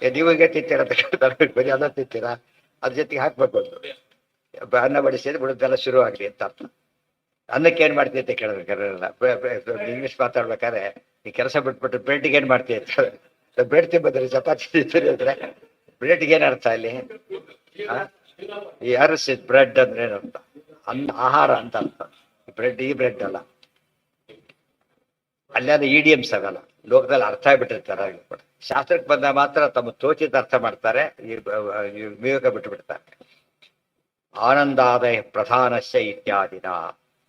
ನೀವಿಗೆ ತಿಂತೀರಾ ಅಂತ ಕೇಳ್ತಾರೆ. ಬರೀ ಅನ್ನ ತಿಂತೀರಾ, ಅದ್ರ ಜೊತೆಗೆ ಹಾಕ್ಬೇಕು ಒಂದು ಅನ್ನ ಬಡಿಸಿದ್ರೆ ಬಿಡೋದೆಲ್ಲ ಶುರು ಆಗಲಿ ಅಂತ ಅರ್ಥ. ಅನ್ನಕ್ಕೆ ಏನ್ ಮಾಡ್ತೀವಿ ಅಂತ ಕೇಳಬೇಕಾರೆ ಇಂಗ್ಲೀಷ್ ಮಾತಾಡ್ಬೇಕಾದ್ರೆ ಈ ಕೆಲಸ ಬಿಟ್ಬಿಟ್ಟು ಬ್ರೆಡ್ಗೆ ಏನ್ ಮಾಡ್ತೀವಿ ಅಂತ. ಬ್ರೆಡ್ ತಿಂಬದ್ರಿ, ಚಪಾತಿ ತಿಂತೀರಿ ಅಂದ್ರೆ ಬ್ರೆಡ್ಗೆ ಏನ್ ಅರ್ಥ ಅಲ್ಲಿ? ಈ ಅರ್ಸ್ ಬ್ರೆಡ್ ಅಂದ್ರೆ ಏನರ್ಥ? ಅನ್ನ, ಆಹಾರ ಅಂತ ಅರ್ಥ. ಬ್ರೆಡ್ ಈ ಬ್ರೆಡ್ ಅಲ್ಲ, ಅಲ್ಲಾದ ಇಡಿಯಮ್ಸ್ ಆಗಲ್ಲ, ಲೋಕದಲ್ಲಿ ಅರ್ಥ ಆಗ್ಬಿಟ್ಟಿರ್ತಾರೆ. ಶಾಸ್ತ್ರಕ್ಕೆ ಬಂದ ಮಾತ್ರ ತಮ್ಮ ತೋಚಿತ ಅರ್ಥ ಮಾಡ್ತಾರೆ, ವಿವೇಕ ಬಿಟ್ಟು ಬಿಡ್ತಾರೆ. ಆನಂದಾದಯ ಪ್ರಧಾನಸ್ಯ ಇತ್ಯಾದಿನ.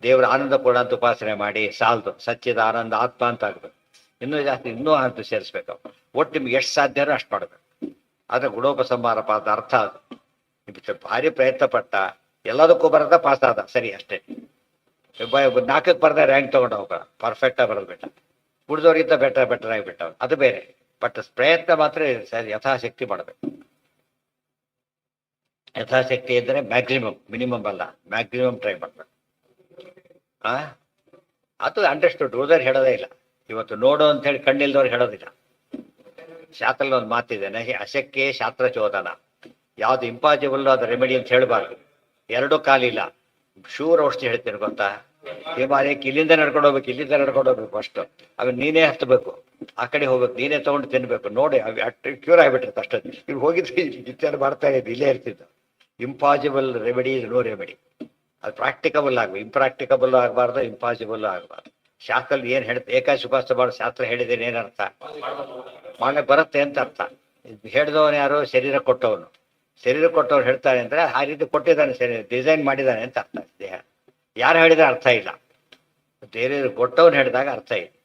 ದೇವರ ಆನಂದ ಪೂರ್ಣ ಅಂತ ಉಪಾಸನೆ ಮಾಡಿ ಸಾಲದು, ಸಚ್ಚಿದ ಆನಂದ ಆತ್ಮ ಅಂತ ಆಗ್ಬೇಕು. ಇನ್ನೂ ಜಾಸ್ತಿ ಇನ್ನೂ ಆನಂದ ಸೇರಿಸ್ಬೇಕು. ಒಟ್ಟು ನಿಮ್ಗೆ ಎಷ್ಟು ಸಾಧ್ಯನೋ ಅಷ್ಟು ಮಾಡ್ಬೇಕು. ಆದ್ರೆ ಗುಣೋಪಸಂಹಾರ ಪಾದ ಅರ್ಥ ಅದು. ಭಾರಿ ಪ್ರಯತ್ನ ಪಟ್ಟ, ಎಲ್ಲದಕ್ಕೂ ಬರದ ಪಾಸ್ ಆದ, ಸರಿ ಅಷ್ಟೇ. 4ಕ್ಕೆ ಬರದ ರ್ಯಾಂಕ್ ತಗೊಂಡು ಹೋಗ, ಪರ್ಫೆಕ್ಟ್ ಆಗಿ ಬರೋದು ಬಿಟ್ಟ. ಉಳಿದವ್ರಿಗಿಂತ ಬೆಟರ್ ಆಗಿಬಿಟ್ಟ, ಅದು ಬೇರೆ. ಬಟ್ ಪ್ರಯತ್ನ ಮಾತ್ರ ಸರಿ ಯಥಾಶಕ್ತಿ ಮಾಡಬೇಕು. ಯಥಾಶಕ್ತಿ ಇದ್ರೆ ಮ್ಯಾಕ್ಸಿಮಮ್, ಮಿನಿಮಮ್ ಅಲ್ಲ, ಮ್ಯಾಕ್ಸಿಮಮ್ ಟ್ರೈ ಮಾಡ್ಬೇಕು. ಅದು ಅಂಡರ್ಸ್ಟುಡ್. ಉಳಿದವ್ರು ಹೇಳೋದೇ ಇಲ್ಲ. ಇವತ್ತು ನೋಡು ಅಂತ ಹೇಳಿ ಕಣ್ಣಿಲ್ದವ್ರು ಹೇಳೋದಿಲ್ಲ. ಶಾಸ್ತ್ರದಲ್ಲಿ ಒಂದು ಮಾತಿದೆ, ನಹಿ ಅಶಕ್ಯ ಶಾಸ್ತ್ರ ಚೋದನ. ಯಾವ್ದು ಇಂಪಾಸಿಬಲ್ ಅದು ರೆಮಿಡಿ ಅಂತ ಹೇಳಬಾರ್ದು. 2 ಕಾಲಿಲ್ಲ, ಶೂರ್ ಔಷಧಿ ಹೇಳ್ತೀನಿ ಗೊತ್ತಾ? ಹಿಮಾಲಯಕ್ಕೆ ಇಲ್ಲಿಂದ ನಡ್ಕೊಂಡು ಹೋಗ್ಬೇಕು, ಇಲ್ಲಿಂದ ನಡ್ಕೊಂಡು ಹೋಗ್ಬೇಕು. ಅಷ್ಟು ಆಮೇಲೆ ನೀನೇ ಹತ್ತಬೇಕು, ಆ ಕಡೆ ಹೋಗ್ಬೇಕು, ನೀನೇ ತಗೊಂಡು ತಿನ್ಬೇಕು. ನೋಡಿ ಅಷ್ಟು ಕ್ಯೂರ್ ಆಗಿಬಿಟ್ಟಿರ್ತ ಅಷ್ಟು. ಈಗ ಹೋಗಿದ್ವಿ ವಿಚಾರ ಮಾಡ್ತಾ ಇದ್ದು ಇಲ್ಲೇ ಇರ್ತಿದ್ದು. Impossible remedy is no remedy. ಅದು ಪ್ರಾಕ್ಟಿಕಬಲ್ ಆಗಬೇಕು, ಇಂಪ್ರಾಕ್ಟಿಕಬಲ್ ಆಗಬಾರ್ದು, ಇಂಪಾಸಿಬಲ್ ಆಗಬಾರ್ದು. ಶಾಸ್ತ್ರದಲ್ಲಿ ಏನು ಹೇಳ್ತೆ? ಏಕಾಶಿ ಉಪವಾಸ ಮಾಡೋ ಶಾಸ್ತ್ರ ಹೇಳಿದ್ದೇನೆ, ಏನರ್ಥ? ಮಾಡಕ್ಕೆ ಬರುತ್ತೆ ಅಂತ ಅರ್ಥ. ಹೇಳಿದವನು ಯಾರು? ಶರೀರ ಕೊಟ್ಟವನು. ಶರೀರ ಕೊಟ್ಟವ್ರು ಹೇಳ್ತಾರೆ ಅಂದ್ರೆ ಆ ರೀತಿ ಕೊಟ್ಟಿದ್ದಾನೆ, ಶರೀರ ಡಿಸೈನ್ ಮಾಡಿದ್ದಾನೆ ಅಂತ ಅರ್ಥ. ದೇಹ ಯಾರು ಹೇಳಿದ್ರೆ ಅರ್ಥ ಇಲ್ಲ, ಬೇರೆ ಕೊಟ್ಟವನು ಹೇಳಿದಾಗ ಅರ್ಥ ಇದೆ.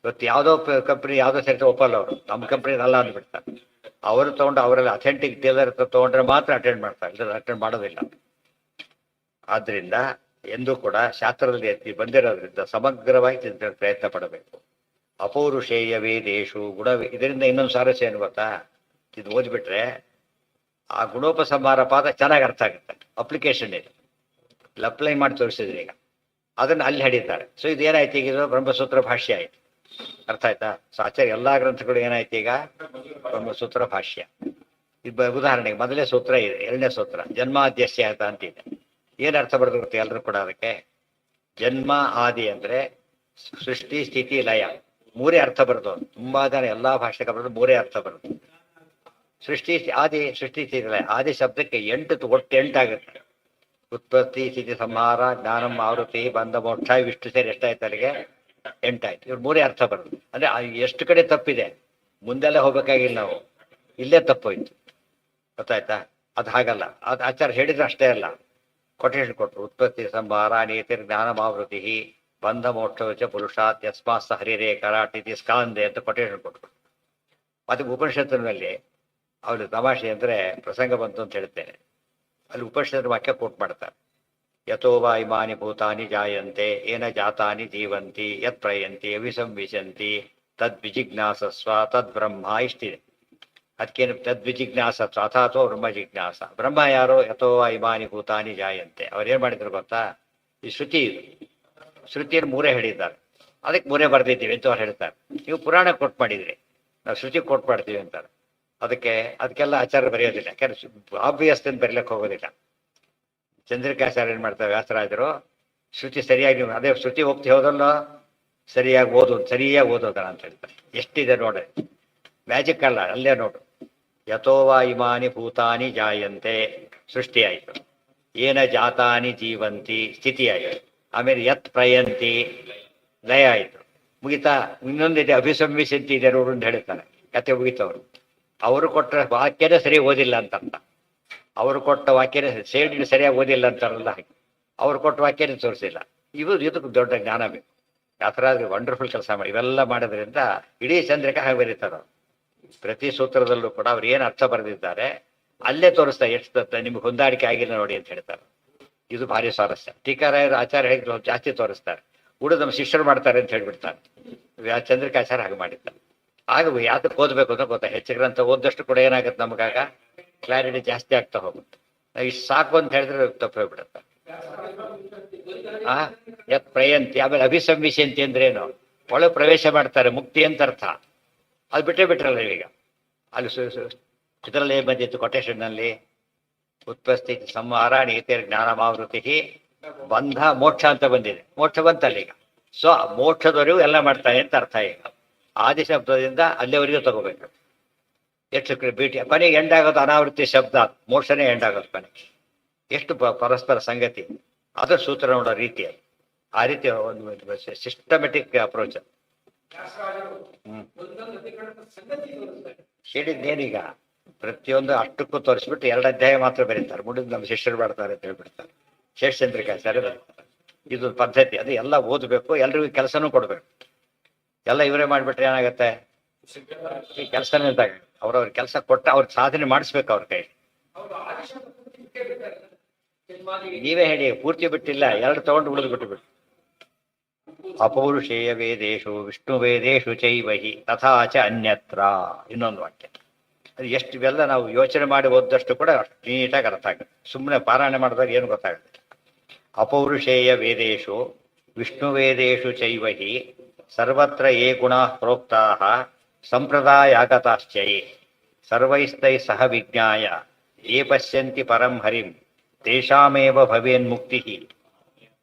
ಇವತ್ತು ಯಾವುದೋ ಕಂಪ್ನಿ ಯಾವುದೋ ಸರಿ ಒಪ್ಪಲ್ಲ ಅವರು, ನಮ್ಮ ಕಂಪ್ನಿ ಅಲ್ಲ ಅಂದ್ಬಿಡ್ತಾರೆ. ಅವರು ತೊಗೊಂಡು ಅವರಲ್ಲಿ ಅಥೆಂಟಿಕ್ ಟೇಲರ್ ತೊಗೊಂಡ್ರೆ ಮಾತ್ರ ಅಟೆಂಡ್ ಮಾಡ್ತಾರೆ, ಇಲ್ಲ ಅಟೆಂಡ್ ಮಾಡೋದಿಲ್ಲ. ಆದ್ರಿಂದ ಎಂದೂ ಕೂಡ ಶಾಸ್ತ್ರದಲ್ಲಿ ಎತ್ತಿ ಬಂದಿರೋದ್ರಿಂದ ಸಮಗ್ರವಾಗಿ ಚಿಂತನೆ ಪ್ರಯತ್ನ ಪಡಬೇಕು. ಅಪೌರುಷೇಯ ವೇದೇಶು ಗುಣ. ಇದರಿಂದ ಇನ್ನೊಂದು ಸಾರಸ್ಯ ಏನು ಗೊತ್ತಾ? ಇದು ಓದ್ಬಿಟ್ರೆ ಆ ಗುಣೋಪಸಂಹಾರ ಪಾದ ಚೆನ್ನಾಗಿ ಅರ್ಥ ಆಗುತ್ತೆ. ಅಪ್ಲಿಕೇಶನ್ ಇದೆ, ಇಲ್ಲಿ ಅಪ್ಲೈ ಮಾಡಿ ತೋರಿಸಿದ್ರಿ. ಈಗ ಅದನ್ನು ಅಲ್ಲಿ ಹೇಳಿದ್ದಾರೆ. ಸೊ ಇದೇನಾಯ್ತು? ಈಗ ಇದು ಬ್ರಹ್ಮಸೂತ್ರ ಭಾಷ್ಯ ಆಯ್ತು, ಅರ್ಥ ಆಯ್ತಾ? ಸೊ ಆಚಾರ್ಯ ಎಲ್ಲಾ ಗ್ರಂಥಗಳು ಏನಾಯ್ತು ಈಗ? ಬ್ರಹ್ಮಸೂತ್ರ ಭಾಷ್ಯ. ಇದು ಉದಾಹರಣೆಗೆ ಮೊದಲನೇ ಸೂತ್ರ ಇದೆ, 2ನೇ ಸೂತ್ರ ಜನ್ಮಾದ್ಯಸ್ಯ ಅಂತ ಇದೆ. ಏನ್ ಅರ್ಥ ಬರುತ್ತೆ ಎಲ್ಲರೂ ಕೂಡ ಅದಕ್ಕೆ? ಜನ್ಮ ಆದಿ ಅಂದ್ರೆ ಸೃಷ್ಟಿ ಸ್ಥಿತಿ ಲಯ, 3 ಅರ್ಥ ಬರೋದು. ತುಂಬಾ ಜನ ಎಲ್ಲಾ ಭಾಷೆಗೆ ಬರೋದು 3 ಅರ್ಥ ಬರುತ್ತೆ. ಸೃಷ್ಟಿ ಆದಿ, ಸೃಷ್ಟಿ ಸ್ಥಿತಿ ಲಯ. ಆದಿ ಶಬ್ದಕ್ಕೆ 8, ಒಟ್ಟು 8 ಆಗುತ್ತೆ. ಉತ್ಪತ್ತಿ, ಸ್ಥಿತಿ, ಸಂಹಾರ, ಜ್ಞಾನಂ, ಆವೃತ್ತಿ, ಬಂಧ, ಮೋಕ್ಷ, ಇಷ್ಟು ಸೇರಿ ಎಷ್ಟಾಯ್ತು ಅಲ್ಲಿಗೆ? 8 ಆಯ್ತು. ಇವ್ರು 3 ಅರ್ಥ ಬರುತ್ತೆ. ಅಂದ್ರೆ ಎಷ್ಟು ಕಡೆ ತಪ್ಪಿದೆ, ಮುಂದೆಲ್ಲ ಹೋಗ್ಬೇಕಾಗಿಲ್ಲ, ನಾವು ಇಲ್ಲೇ ತಪ್ಪೋಯ್ತು. ಗೊತ್ತಾಯ್ತಾ? ಅದು ಹಾಗಲ್ಲ. ಅದು ಆಚಾರ ಹೇಳಿದ್ರೆ ಅಷ್ಟೇ ಅಲ್ಲ, ಕೊಟೇಶನ್ ಕೊಟ್ಟರು. ಉತ್ಪತ್ತಿ, ಸಂಹಾರ, ನೀತಿ, ಜ್ಞಾನ, ಆವೃತ್ತಿ, ಬಂಧ ಮೋಕ್ಷ ಪುರುಷಾತ್ ಯಸ್ಮಾತ್ ಸ ಹರಿರೇ ಕರಾಟಿತಿ ಸ್ಕಾಂದೆ ಅಂತ ಕೊಟೇಶನ್ ಕೊಟ್ಟರು. ಮತ್ತು ಉಪನಿಷತ್ತಿನಲ್ಲಿ ಅವರು ತಮಾಷೆ ಅಂದರೆ ಪ್ರಸಂಗ ಬಂತು ಅಂತ ಹೇಳ್ತೇನೆ. ಅಲ್ಲಿ ಉಪನಿಷತ್ತಿನ ವಾಕ್ಯ ಕೋಟ್ ಮಾಡ್ತಾರೆ. ಯಥೋ ವಾ ಇಮಾನಿ ಭೂತಾನಿ ಜಾಯಂತೆ ಏನ ಜಾತಾನಿ ಜೀವಂತಿ ಯತ್ ಪ್ರಯಂತಿ ಅವಿಸಂವಿಶಂತಿ ತದ್ವಿಜಿಜ್ಞಾಸಸ್ವ ತದ್ಬ್ರಹ್ಮ ಇಷ್ಟಿದೆ. ಅದಕ್ಕೇನು ತದ್ವಿಜಿಜ್ಞಾಸತ್ವ ಅಥಾಥೋ ಬ್ರಹ್ಮ ಜಿಜ್ಞಾಸ. ಬ್ರಹ್ಮ ಯಾರೋ ಯಥೋ ವಾ ಇಮಾನಿ ಭೂತಾನಿ ಜಾಯಂತೆ. ಅವ್ರೇನು ಮಾಡಿದ್ರು ಗೊತ್ತಾ? ಈ ಶ್ರುತಿ ಇದು, ಶ್ರುತಿಯನ್ನು ಮೂರೇ ಹೇಳಿದ್ದಾರೆ, ಅದಕ್ಕೆ ಮೂರೇ ಬರೆದಿದ್ದೀವಿ ಅಂತ ಅವ್ರು ಹೇಳ್ತಾರೆ. ನೀವು ಪುರಾಣ ಕೋಟ್ ಮಾಡಿದ್ರಿ, ನಾವು ಶ್ರುತಿ ಕೋಟ್ ಮಾಡ್ತೀವಿ ಅಂತಾರೆ. ಅದಕ್ಕೆಲ್ಲ ಆಚಾರ ಬರೆಯೋದಿಲ್ಲ, ಯಾಕಂದ್ರೆ ಆಬ್ವಿಯಸ್ ಅಂತ ಬರೀಲಿಕ್ಕೆ ಹೋಗೋದಿಲ್ಲ. ಚಂದ್ರಿಕಾಚಾರ್ಯ ಏನು ಮಾಡ್ತಾರೆ ವ್ಯಾಸರಾಜರು, ಶ್ರುತಿ ಸರಿಯಾಗಿ ಅದೇ ಶ್ರುತಿ ಹೋಗ್ತಿ ಹೋದಲ್ಲೋ ಸರಿಯಾಗಿ ಓದೋದಲ್ಲ ಅಂತ ಹೇಳ್ತಾರೆ. ಎಷ್ಟಿದೆ ನೋಡಿ, ಮ್ಯಾಜಿಕ್ ಅಲ್ಲ, ಅಲ್ಲೇ ನೋಡು. ಯಥೋವಾ ಇಮಾನಿ ಭೂತಾನಿ ಜಾಯಂತೆ ಸೃಷ್ಟಿ ಆಯಿತು, ಏನ ಜಾತಾನಿ ಜೀವಂತಿ ಸ್ಥಿತಿ ಆಯಿತು, ಆಮೇಲೆ ಯತ್ ಪ್ರಯಂತಿ ಲಯ ಆಯಿತು, ಮುಗಿತಾ. ಇನ್ನೊಂದಿದೆ ಅಭಿಸಂವಿಸಂತಿ ಇದೆ ನೋಡು ಅಂತ ಹೇಳ್ತಾನೆ, ಕತೆ ಮುಗಿತವ್ರು. ಅವರು ಕೊಟ್ಟ ವಾಕ್ಯನೇ ಸರಿ ಓದಿಲ್ಲ ಅಂತಂತ, ಅವರು ಕೊಟ್ಟ ವಾಕ್ಯನೇ ಸೇಡಿ ಸರಿಯಾಗಿ ಓದಿಲ್ಲ ಅಂತಾರಲ್ಲ ಹಾಗೆ, ಅವ್ರು ಕೊಟ್ಟ ವಾಕ್ಯನೇ ತೋರಿಸಿಲ್ಲ. ಇದಕ್ಕೆ ದೊಡ್ಡ ಜ್ಞಾನ ಬೇಕು. ಆ ಥರ ವಂಡರ್ಫುಲ್ ಕೆಲಸ ಮಾಡಿ ಇವೆಲ್ಲ ಮಾಡೋದ್ರಿಂದ ಇಡೀ ಚಂದ್ರಿಕೆ ಹಾಗೆ ಬರೀತಾರೆ. ಪ್ರತಿ ಸೂತ್ರದಲ್ಲೂ ಕೂಡ ಅವ್ರು ಏನು ಅರ್ಥ ಬರೆದಿದ್ದಾರೆ ಅಲ್ಲೇ ತೋರಿಸ್ತಾರೆ. ಎಷ್ಟು ನಿಮ್ಗೆ ಹೊಂದಾಣಿಕೆ ಆಗಿಲ್ಲ ನೋಡಿ ಅಂತ ಹೇಳ್ತಾರೆ. ಇದು ಭಾರಿ ಸ್ವಾರಸ್ಯ. ಟೀಕಾರಾಯರು ಆಚಾರ್ಯ ಹೇಗೆ ಜಾಸ್ತಿ ತೋರಿಸ್ತಾರೆ, ಉಳಿದು ನಮ್ಮ ಶಿಷ್ಯರು ಮಾಡ್ತಾರೆ ಅಂತ ಹೇಳ್ಬಿಡ್ತಾರೆ. ಚಂದ್ರಿಕಾಚಾರ್ಯ ಹಾಗೆ ಮಾಡಿದ್ದಾರೆ. ಆಗ ಯಾತಕ್ಕೆ ಓದಬೇಕು ಅಂತ ಗೊತ್ತಾ. ಹೆಚ್ಚು ಗ್ರಂಥ ಓದಷ್ಟು ಕೂಡ ಏನಾಗುತ್ತೆ ನಮಗಾಗ ಕ್ಲಾರಿಟಿ ಜಾಸ್ತಿ ಆಗ್ತಾ ಹೋಗುತ್ತೆ. ನಾವು ಇಷ್ಟು ಸಾಕು ಅಂತ ಹೇಳಿದ್ರೆ ತಪ್ಪು ಹೋಗ್ಬಿಡುತ್ತೆ. ಯತ್ ಪ್ರಯಂತಿ, ಆಮೇಲೆ ಅಭಿಸಂವಿಶಂತಿ ಅಂದ್ರೇನು, ಒಳಗೆ ಪ್ರವೇಶ ಮಾಡ್ತಾರೆ, ಮುಕ್ತಿ ಅಂತ ಅರ್ಥ. ಅದು ಬಿಟ್ರಲ್ಲ ಈಗ. ಅಲ್ಲಿ ಇದರಲ್ಲಿ ಬಂದಿತ್ತು ಕೊಟೇಶನ್ನಲ್ಲಿ, ಉತ್ಪತ್ತಿ ಸಂಹಾರ ನೀತಿ ಜ್ಞಾನಮಾವೃತಿ ಬಂಧ ಮೋಕ್ಷ ಅಂತ ಬಂದಿದೆ. ಮೋಕ್ಷ ಬಂತಲ್ಲ ಈಗ. ಸೊ ಮೋಕ್ಷದವರೆಗೂ ಎಲ್ಲ ಮಾಡ್ತಾನೆ ಅಂತ ಅರ್ಥ. ಈಗ ಆದಿ ಶಬ್ದದಿಂದ ಅಲ್ಲಿವರೆಗೂ ತಗೋಬೇಕು. ಎಷ್ಟು ಬೀಟಿ ಕೊನೆಗೆ ಎಂಡ್ ಆಗೋದು ಅನಾವೃತ್ತಿ ಶಬ್ದ, ಮೋಕ್ಷನೇ ಎಂಡ್ ಆಗೋದು ಕೊನೆಗೆ. ಎಷ್ಟು ಪರಸ್ಪರ ಸಂಗತಿ, ಅದು ಸೂತ್ರ ನೋಡೋ ರೀತಿ. ಆ ರೀತಿ ಒಂದು ಸಿಸ್ಟಮೆಟಿಕ್ ಅಪ್ರೋಚ್. ಹೇಳಿದ್ದೇನೀಗ ಪ್ರತಿಯೊಂದು ಅಷ್ಟಕ್ಕೂ ತೋರಿಸ್ಬಿಟ್ಟು 2 ಅಧ್ಯಾಯ ಮಾತ್ರ ಬರೀತಾರೆ, ಮುಂದೆ ನಮ್ಮ ಶಿಷ್ಯರು ಮಾಡ್ತಾರೆ ಅಂತ ಹೇಳ್ಬಿಡ್ತಾರೆ. ಶೇಷಚಂದ್ರಿಕಾಚಾರ್ಯ ಬರೀತಾರೆ. ಇದು ಪದ್ಧತಿ. ಅದು ಎಲ್ಲ ಓದಬೇಕು, ಎಲ್ರಿಗೂ ಕೆಲಸನೂ ಕೊಡ್ಬೇಕು. ಎಲ್ಲ ಇವರೇ ಮಾಡಿಬಿಟ್ರೆ ಏನಾಗತ್ತೆ, ಈ ಕೆಲಸನೇ ಇದ್ದಾಗ ಅವ್ರವ್ರ ಕೆಲಸ ಕೊಟ್ಟ ಅವ್ರ ಸಾಧನೆ ಮಾಡಿಸ್ಬೇಕು ಅವ್ರ ಕೈ. ನೀವೇ ಹೇಳಿ, ಪೂರ್ತಿ ಬಿಟ್ಟಿಲ್ಲ, 2 ತಗೊಂಡು ಉಳಿದು ಬಿಟ್ಟು. ಅಪೌರುಷೇಯ ವೇದೇಶು ವಿಷ್ಣು ವೇದೇಶು ಚೈವಹಿ ತಥಾಚ ಅನ್ಯತ್ರ. ಇನ್ನೊಂದು ವಾಕ್ಯ. ಅದು ಎಷ್ಟು ಇವೆಲ್ಲ ನಾವು ಯೋಚನೆ ಮಾಡಿ ಓದಷ್ಟು ಕೂಡ ಅಷ್ಟು ನೀಟಾಗಿ ಅರ್ಥ ಆಗುತ್ತೆ. ಸುಮ್ಮನೆ ಪಾರಾಯಣ ಮಾಡಿದಾಗ ಏನು ಗೊತ್ತಾಗುತ್ತೆ. ಅಪೌರುಷೇಯ ವೇದೇಶು ವಿಷ್ಣು ವೇದೇಶು ಚೈವಹಿ ಸರ್ವತ್ರ ಯೇ ಗುಣಾ ಪ್ರೋಕ್ತಾ ಸಂಪ್ರದಾಯಾಗತಾಶ್ಚಯೇ ಸರ್ವೈಸ್ತೈ ಸಹ ವಿಜ್ಞಾಯ ಯೇ ಪಶ್ಯಂತಿ ಪರಂ ಹರಿಂ ತೇಷಾಮೇವ ಭವೇನ್ಮುಕ್ತಿ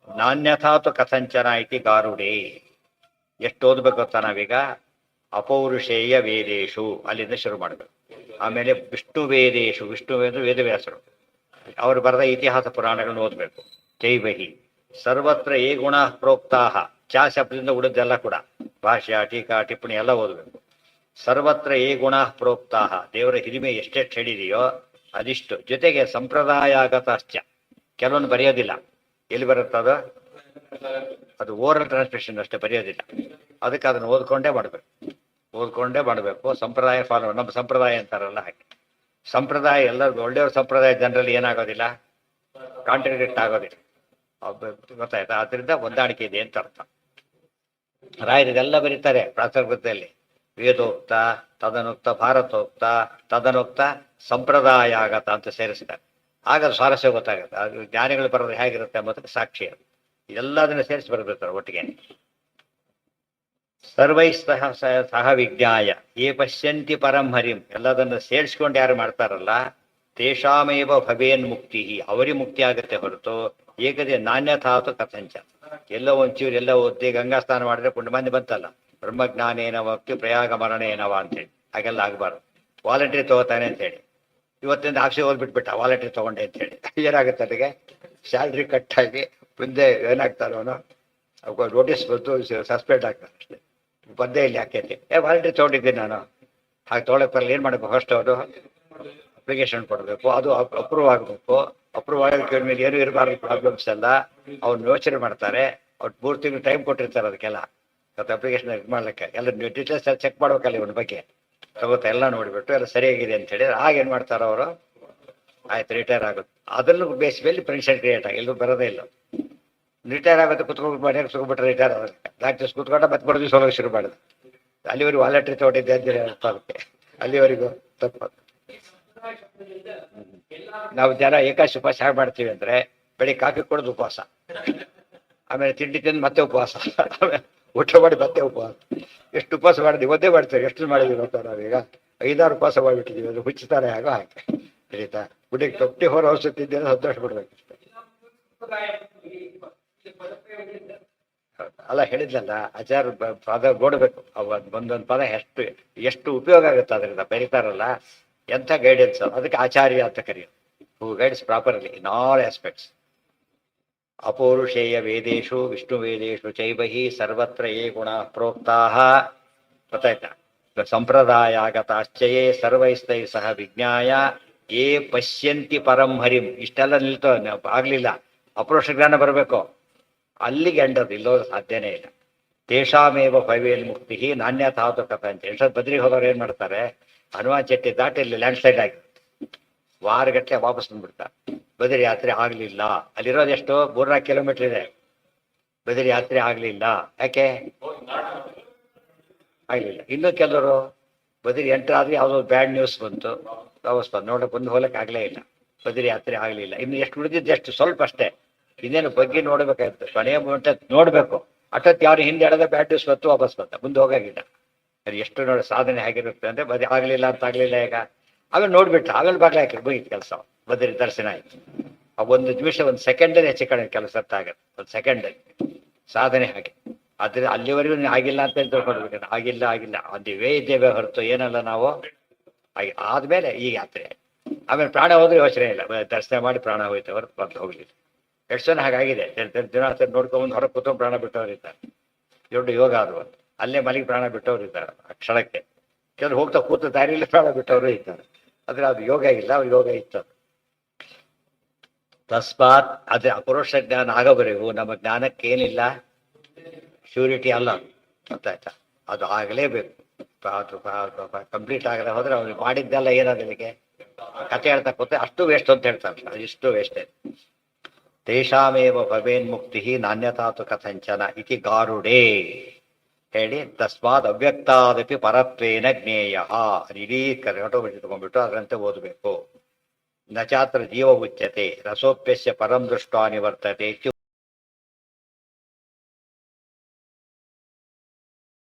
ನಾನ್ಯಥಾತು ಕಥಂಚನ ಇತಿ ಗಾರುಡೇ. ಎಷ್ಟು ಓದ್ಬೇಕು ಗೊತ್ತಾ ನಾವೀಗ. ಅಪೌರುಷೇಯ ವೇದೇಶು ಅಲ್ಲಿಂದ ಶುರು ಮಾಡಬೇಕು. ಆಮೇಲೆ ವಿಷ್ಣು ವೇದೇಶು, ವಿಷ್ಣು ವೇದವ್ಯಾಸರು ಅವರು ಬರೆದ ಇತಿಹಾಸ ಪುರಾಣಗಳನ್ನು ಓದಬೇಕು. ಚೈವಹಿ ಸರ್ವತ್ರ ಯೇ ಗುಣ ಪ್ರೋಕ್ತಾ, ಚಾ ಶಬ್ದದಿಂದ ಉಳಿದೆಲ್ಲ ಕೂಡ ಭಾಷ್ಯ ಟೀಕಾ ಟಿಪ್ಪಣಿ ಎಲ್ಲ ಓದಬೇಕು. ಸರ್ವತ್ರ ಯೇ ಗುಣ ಪ್ರೋಕ್ತಾ, ದೇವರ ಹಿರಿಮೆ ಎಷ್ಟೆಷ್ಟು ಹೇಳಿದೆಯೋ ಅದಿಷ್ಟು. ಜೊತೆಗೆ ಸಂಪ್ರದಾಯಾಗತಾಶ್ಚ, ಕೆಲವೊಂದು ಬರೆಯೋದಿಲ್ಲ. ಎಲ್ಲಿ ಬರುತ್ತದು, ಅದು ಓರಲ್ ಟ್ರಾನ್ಸ್ಮಿಷನ್ ಅಷ್ಟೇ, ಬರೆಯೋದಿಲ್ಲ. ಅದಕ್ಕೆ ಅದನ್ನು ಓದ್ಕೊಂಡೇ ಮಾಡಬೇಕು. ಸಂಪ್ರದಾಯ ಫಾಲೋ, ನಮ್ಮ ಸಂಪ್ರದಾಯ ಅಂತಾರಲ್ಲ ಹಾಗೆ. ಸಂಪ್ರದಾಯ ಎಲ್ಲರಿಗೂ ಒಳ್ಳೆಯವ್ರ ಸಂಪ್ರದಾಯ ಜನರಲ್ಲಿ ಏನಾಗೋದಿಲ್ಲ, ಕಾಂಟ್ರಡಿಕ್ಟ್ ಆಗೋದಿಲ್ಲ. ಗೊತ್ತಾಯ್ತಾ? ಆದ್ರಿಂದ ಹೊಂದಾಣಿಕೆ ಇದೆ ಅಂತ ಅರ್ಥ. ರಾಯರು ಇದೆಲ್ಲ ಬರೀತಾರೆ ಪ್ರಾಸಂಗದಲ್ಲಿ. ವೇದೋಕ್ತ, ತದನುಕ್ತ ಭಾರತೋಕ್ತ, ತದನುಕ್ತ ಸಂಪ್ರದಾಯಾಗತ ಅಂತ ಸೇರಿಸ್ತಾರೆ. ಆಗ ಸ್ವಾರಸ್ಯ ಗೊತ್ತಾಗುತ್ತೆ. ಅದು ಜ್ಞಾನಿಗಳು ಬರೋದು ಹೇಗಿರುತ್ತೆ ಎಂಬುದಕ್ಕೆ ಸಾಕ್ಷಿ ಅದು. ಎಲ್ಲದನ್ನು ಸೇರಿಸಿ ಬರಬೇಕು ಒಟ್ಟಿಗೆ. ಸರ್ವೈಸ್ತಃ ಸಹ ವಿಜ್ಞಾಯ ಯೇ ಪಶ್ಯಂತಿ ಪರಂ ಹರಿಂ, ಎಲ್ಲದನ್ನು ಸೇರಿಸ್ಕೊಂಡು ಯಾರು ಮಾಡ್ತಾರಲ್ಲ ತೇಷಾಮೇವ ಭವೇನ್ ಮುಕ್ತಿ, ಅವರಿಗೆ ಮುಕ್ತಿ ಆಗುತ್ತೆ ಹೊರತು ಏಕದೇ ನಾಣ್ಯಥಾತು ಕಥಂಚ. ಎಲ್ಲೋ ಒಂಚೂರು ಎಲ್ಲ ಓದಿ ಗಂಗಾ ಸ್ನಾನ ಮಾಡಿದ್ರೆ ಪುಣ್ಯ ಮಂದಿ ಬಂತಲ್ಲ, ಬ್ರಹ್ಮಜ್ಞಾನೇನ ಮುಕ್ತಿ ಪ್ರಯಾಗ ಮರಣೇನವ ಅಂತೇಳಿ ಹಾಗೆಲ್ಲ ಆಗಬಾರ್ದು. ವಾಲಂಟ್ರಿ ತಗೋತಾನೆ ಅಂತೇಳಿ ಇವತ್ತಿಂದ ಆಫೀಸಿಗೆ ಓದ್ಬಿಟ್ಬಿಟ್ಟ ವಾಲಂಟ್ರಿ ತಗೊಂಡೆ ಅಂತೇಳಿ ಏನಾಗುತ್ತೆ, ಅದಕ್ಕೆ ಸ್ಯಾಲ್ರಿ ಕಟ್ ಆಗಿ ಮುಂದೆ ಏನಾಗ್ತಾರೋ ನೋಟಿಸ್ ಬಂದು ಸಸ್ಪೆಂಡ್ ಆಗ್ತಾರೆ ಅಷ್ಟೇ. ಬಂದೇ ಇಲ್ಲಿ ಯಾಕೈತಿ, ವಾಲಂಟ್ರಿ ತೊಗೊಂಡಿದ್ದೀನಿ ನಾನು, ಹಾಗೆ ತೊಗೊಳಕ್ಕೆ ಬರಲ್ಲ. ಏನು ಮಾಡಬೇಕು, ಫಸ್ಟ್ ಅವರು ಅಪ್ಲಿಕೇಶನ್ ಕೊಡಬೇಕು, ಅದು ಅಪ್ರೂವ್ ಆಗಬೇಕು. ಅಪ್ರೂವ್ ಆಗೋದಕ್ಕೆ ಮೇಲೆ ಏನು ಇರಬಾರ್ದು ಪ್ರಾಬ್ಲಮ್ಸ್ ಎಲ್ಲ ಅವ್ನು ಯೋಚನೆ ಮಾಡ್ತಾರೆ. ಅವ್ರು 3 ತಿಂಗಳು ಟೈಮ್ ಕೊಟ್ಟಿರ್ತಾರೆ ಅದಕ್ಕೆಲ್ಲ. ಮತ್ತು ಅಪ್ಲಿಕೇಶನ್ ಇದು ಮಾಡ್ಲಿಕ್ಕೆ ಎಲ್ಲ ಡೀಟೇಲ್ಸ್ ಚೆಕ್ ಮಾಡ್ಬೇಕಲ್ಲ ಇವನ ಬಗ್ಗೆ ತಗೋತಾ ಎಲ್ಲ ನೋಡಿಬಿಟ್ಟು ಎಲ್ಲ ಸರಿಯಾಗಿದೆ ಅಂತ ಹೇಳಿ ಆಗ ಏನು ಮಾಡ್ತಾರೆ ಅವರು, ಆಯ್ತು ರಿಟೈರ್ ಆಗುತ್ತೆ. ಅದನ್ನು ಬೇಸ್ ಮೇಲೆ ಪೆನ್ಷನ್ ಕ್ರಿಯೇಟ್ ಆಗಿ ಎಲ್ಲೂ ಬರೋದೇ ಇಲ್ಲ. ರಿಟೈರ್ ಆಗುತ್ತೆ ಕುತ್ಕೊಂಡು ಮನೆಯಾಗ ಸುಗ್ಬಿಟ್ರೆ ರಿಟೈರ್ ಆಗುತ್ತೆ. 4 ದಿವಸ ಕುತ್ಕೊಂಡ ಮತ್ತೆ ಬರೋ ದಿವಸ ಹೋಗೋಕೆ ಶುರು ಮಾಡಿದೆ. ಅಲ್ಲಿವರೆಗೂ ವಾಲೆಟ್ರಿ ತಗೊಂಡಿದ್ದೆ ಅಂತ ಅರ್ಥ ಆಗುತ್ತೆ. ಅಲ್ಲಿವರೆಗೂ ತಪ್ಪು. ನಾವು ಜನ ಏಕಾಶಿ ಉಪವಾಸ ಹೇಗೆ ಮಾಡ್ತೀವಿ ಅಂದರೆ ಬೆಳಿಗ್ಗೆ ಕಾಫಿ ಕೊಡೋದು ಉಪವಾಸ, ಆಮೇಲೆ ತಿಂಡಿ ತಿಂದು ಮತ್ತೆ ಉಪವಾಸ, ಆಮೇಲೆ ಊಟ ಮಾಡಿ ಮತ್ತೆ ಉಪವಾಸ. ಎಷ್ಟು ಉಪವಾಸ ಮಾಡಿದ್ವಿ ಒಂದೇ ಮಾಡ್ತೀವಿ, ಎಷ್ಟು ಮಾಡಿದ್ವಿ ಗೊತ್ತಾ ನಾವೀಗ 5-6 ಉಪವಾಸ ಮಾಡಿಬಿಟ್ಟಿದ್ದೀವಿ. ಅದು ಹುಚ್ಚುತ್ತಾರೆ ಆಗೋ ಹಾಗೆ ತಿಳಿತಾ. ಗುಡಿಗೆ 24 hours ತಿಂದೇನೆ ಸಂತೋಷ ಪಡ್ಬೇಕು. ಅಲ್ಲ ಹೇಳಿದ್ಲಲ್ಲ ಆಚಾರ ಪದ ನೋಡ್ಬೇಕು, ಅವಾಗ ಒಂದೊಂದು ಪದ ಎಷ್ಟು ಉಪಯೋಗ ಆಗುತ್ತೆ ಅದರಿಂದ ಬರೀತಾರಲ್ಲ. ಎಂಥ ಗೈಡೆನ್ಸ್, ಅದಕ್ಕೆ ಆಚಾರ್ಯ ಅಂತ ಕರೆಯೋದು. Who guides properly in all aspects. ಅಪೌರುಷೇಯ ವೇದೇಶು ವಿಷ್ಣು ವೇದೇಶು ಚೈವಹಿ ಸರ್ವತ್ರ ಯೇ ಗುಣ ಪ್ರೋಕ್ತಾ. ಗೊತ್ತಾಯ್ತಾ? ಸಂಪ್ರದಾಯಾಗತಾಶ್ಚಯೇ ಸರ್ವೈಸ್ತೈ ಸಹ ವಿಜ್ಞಾಯ ಯೇ ಪಶ್ಯಂತಿ ಪರಂ ಹರಿಂ. ಇಷ್ಟೆಲ್ಲ ನಿಲ್ತೋ ಆಗ್ಲಿಲ್ಲ, ಅಪರೋಕ್ಷ ಜ್ಞಾನ ಬರಬೇಕು. ಅಲ್ಲಿಗೆ ಎಂಡದು, ಇಲ್ಲೋದು ಸಾಧ್ಯನೇ ಇಲ್ಲ. ತೇಷಾಮೇವ ಭವೇನ್ ಮುಕ್ತಿ ನಾಣ್ಯಥಾತು ಕಥಂಚ. ಎಷ್ಟೊತ್ತು ಬದ್ರಿಗೆ ಹೋದವ್ರು ಏನು ಮಾಡ್ತಾರೆ, ಹನುಮಾನ್ ಚಟ್ಟಿ ದಾಟಿ ಇಲ್ಲಿ ಲ್ಯಾಂಡ್ ಸ್ಲೈಡ್ ಆಗಿರುತ್ತೆ, ವಾರಗಟ್ಟಲೆ ವಾಪಸ್ ಬಂದ್ಬಿಡ್ತಾರೆ. ಬದರಿ ಯಾತ್ರೆ ಆಗಲಿಲ್ಲ. ಅಲ್ಲಿರೋದು ಎಷ್ಟು 3-4 ಕಿಲೋಮೀಟರ್ ಇದೆ. ಬದರಿ ಯಾತ್ರೆ ಆಗಲಿಲ್ಲ. ಯಾಕೆ ಆಗಲಿಲ್ಲ? ಇನ್ನೂ ಕೆಲವರು ಬದರಿ ಎಂಟ್ರ್ ಆದರೆ ಯಾವುದೋ ಬ್ಯಾಡ್ ನ್ಯೂಸ್ ಬಂತು, ವಾಪಸ್ ಬಂದು ನೋಡಕ್ಕೆ ಹೋಗ್ಲಿಕ್ಕೆ ಆಗಲೇ ಇಲ್ಲ. ಬದರಿ ಯಾತ್ರೆ ಆಗಲಿಲ್ಲ. ಇನ್ನು ಎಷ್ಟು ಉಳಿದಿದ್ದು ಎಷ್ಟು ಸ್ವಲ್ಪ ಅಷ್ಟೇ. ಇನ್ನೇನು ಬಗ್ಗೆ ನೋಡ್ಬೇಕಾಯ್ತು, ಕೊನೆಯ ಮೂಮೆಂಟ್ ನೋಡಬೇಕು. ಅಷ್ಟೊತ್ತು ಯಾರು ಹಿಂದೆ ಎಡದ ಬ್ಯಾಡ್ ನ್ಯೂಸ್ ಬಂತು, ವಾಪಸ್ ಬಂತ, ಮುಂದೆ ಹೋಗಾಗಿಲ್ಲ. ಅದು ಎಷ್ಟು ನೋಡಿ ಸಾಧನೆ ಹೇಗಿರುತ್ತೆ ಅಂದರೆ ಬದಿ ಆಗಲಿಲ್ಲ ಅಂತ ಆಗಲಿಲ್ಲ. ಈಗ ಆಮೇಲೆ ನೋಡ್ಬಿಟ್ಟ, ಆಮೇಲೆ ಬಾಗ್ಲ ಹಾಕಿ ಮುಗಿತು ಕೆಲಸ, ಬದರಿ ದರ್ಶನ ಆಯ್ತು. ಆ ಒಂದು ನಿಮಿಷ, ಒಂದು ಸೆಕೆಂಡಲ್ಲಿ ಹೆಚ್ಚು ಕಡೆ ಕೆಲಸ ಆಗುತ್ತೆ, ಒಂದು ಸೆಕೆಂಡಲ್ಲಿ ಸಾಧನೆ ಹಾಗೆ. ಆದರೆ ಅಲ್ಲಿವರೆಗೂ ಆಗಿಲ್ಲ ಅಂತ ತಿಳ್ಕೊಳ್ಬೇಕು. ಆಗಿಲ್ಲ ಅದು ಇದ್ದೇವೆ ಹೊರತು ಏನಲ್ಲ ನಾವು. ಹಾಗೆ ಆದಮೇಲೆ ಈ ಯಾತ್ರೆ, ಆಮೇಲೆ ಪ್ರಾಣ ಹೋದ್ರೆ ಯೋಚನೆ ಇಲ್ಲ, ದರ್ಶನ ಮಾಡಿ ಪ್ರಾಣ ಹೋಯ್ತು ಹೊರತು ಬಂದು ಹೋಗ್ಲಿಲ್ಲ. ಎಷ್ಟು ಜನ ಹಾಗಾಗಿದೆ. ದಿನ ನೋಡ್ಕೊಂಬಂದು ಹೊರಗೆ ಕೂತ್ಕೊಂಡು ಪ್ರಾಣ ಬಿಟ್ಟವ್ರು ಇದ್ದಾರೆ. ದೊಡ್ಡ ಯೋಗ ಅದು. ಅಲ್ಲೇ ಮನೆಗೆ ಪ್ರಾಣ ಬಿಟ್ಟವ್ರು ಇದ್ದಾರೆ ಆ ಕ್ಷಣಕ್ಕೆ. ಕೆಲವರು ಹೋಗ್ತಾ ಕೂತ ದಾರಿಯಲ್ಲಿ ಪ್ರಾಣ ಬಿಟ್ಟವರು ಇದ್ದಾರೆ. ಆದರೆ ಅದು ಯೋಗ ಇಲ್ಲ, ಅವ್ರು ಯೋಗ ಇತ್ತು. ತಸ್ಮಾತ್ ಅದೇ ಅಪರೋಕ್ಷ ಜ್ಞಾನ ಆಗೋವರೆಗೂ ನಮ್ಮ ಜ್ಞಾನಕ್ಕೇನಿಲ್ಲ, ಶ್ಯೂರಿಟಿ ಅಲ್ಲ. ಗೊತ್ತಾಯ್ತಾ? ಅದು ಆಗಲೇಬೇಕು. ಕಂಪ್ಲೀಟ್ ಆಗದೆ ಹೋದ್ರೆ ಅವ್ರಿಗೆ ಮಾಡಿದ್ದೆಲ್ಲ ಏನಾದಲ್ಲಿಗೆ ಕತೆ ಹೇಳ್ತಾ ಕೂತ ಅಷ್ಟು ವೇಸ್ಟ್ ಅಂತ ಹೇಳ್ತಾರೆ. ಅದು ಇಷ್ಟು ವೇಸ್ಟೇ. ತೇಷಾಮೇವ ಭವೇನ್ ಮುಕ್ತಿ ನಾಣ್ಯತಾತು ಕಥಂಚನ ಇತಿ ಗಾರುಡೇ ಹೇಳಿ. ತಸ್ಮಾತ್ ಅವ್ಯಕ್ತಾದಪಿ ಪರತ್ವೇನ ಜ್ಞೇಯ. ಇಡೀ ಕಟೋಬಿ ತಗೊಂಡ್ಬಿಟ್ಟು ಅದರಂತೆ ಓದಬೇಕು. ನ ಚಾತ್ರ ಜೀವ ಉಚ್ಯತೆ ರಸೋಪ್ಯಸ್ಯ ಪರಂ ದೃಷ್ಟಾ ನಿವರ್ತತೆ.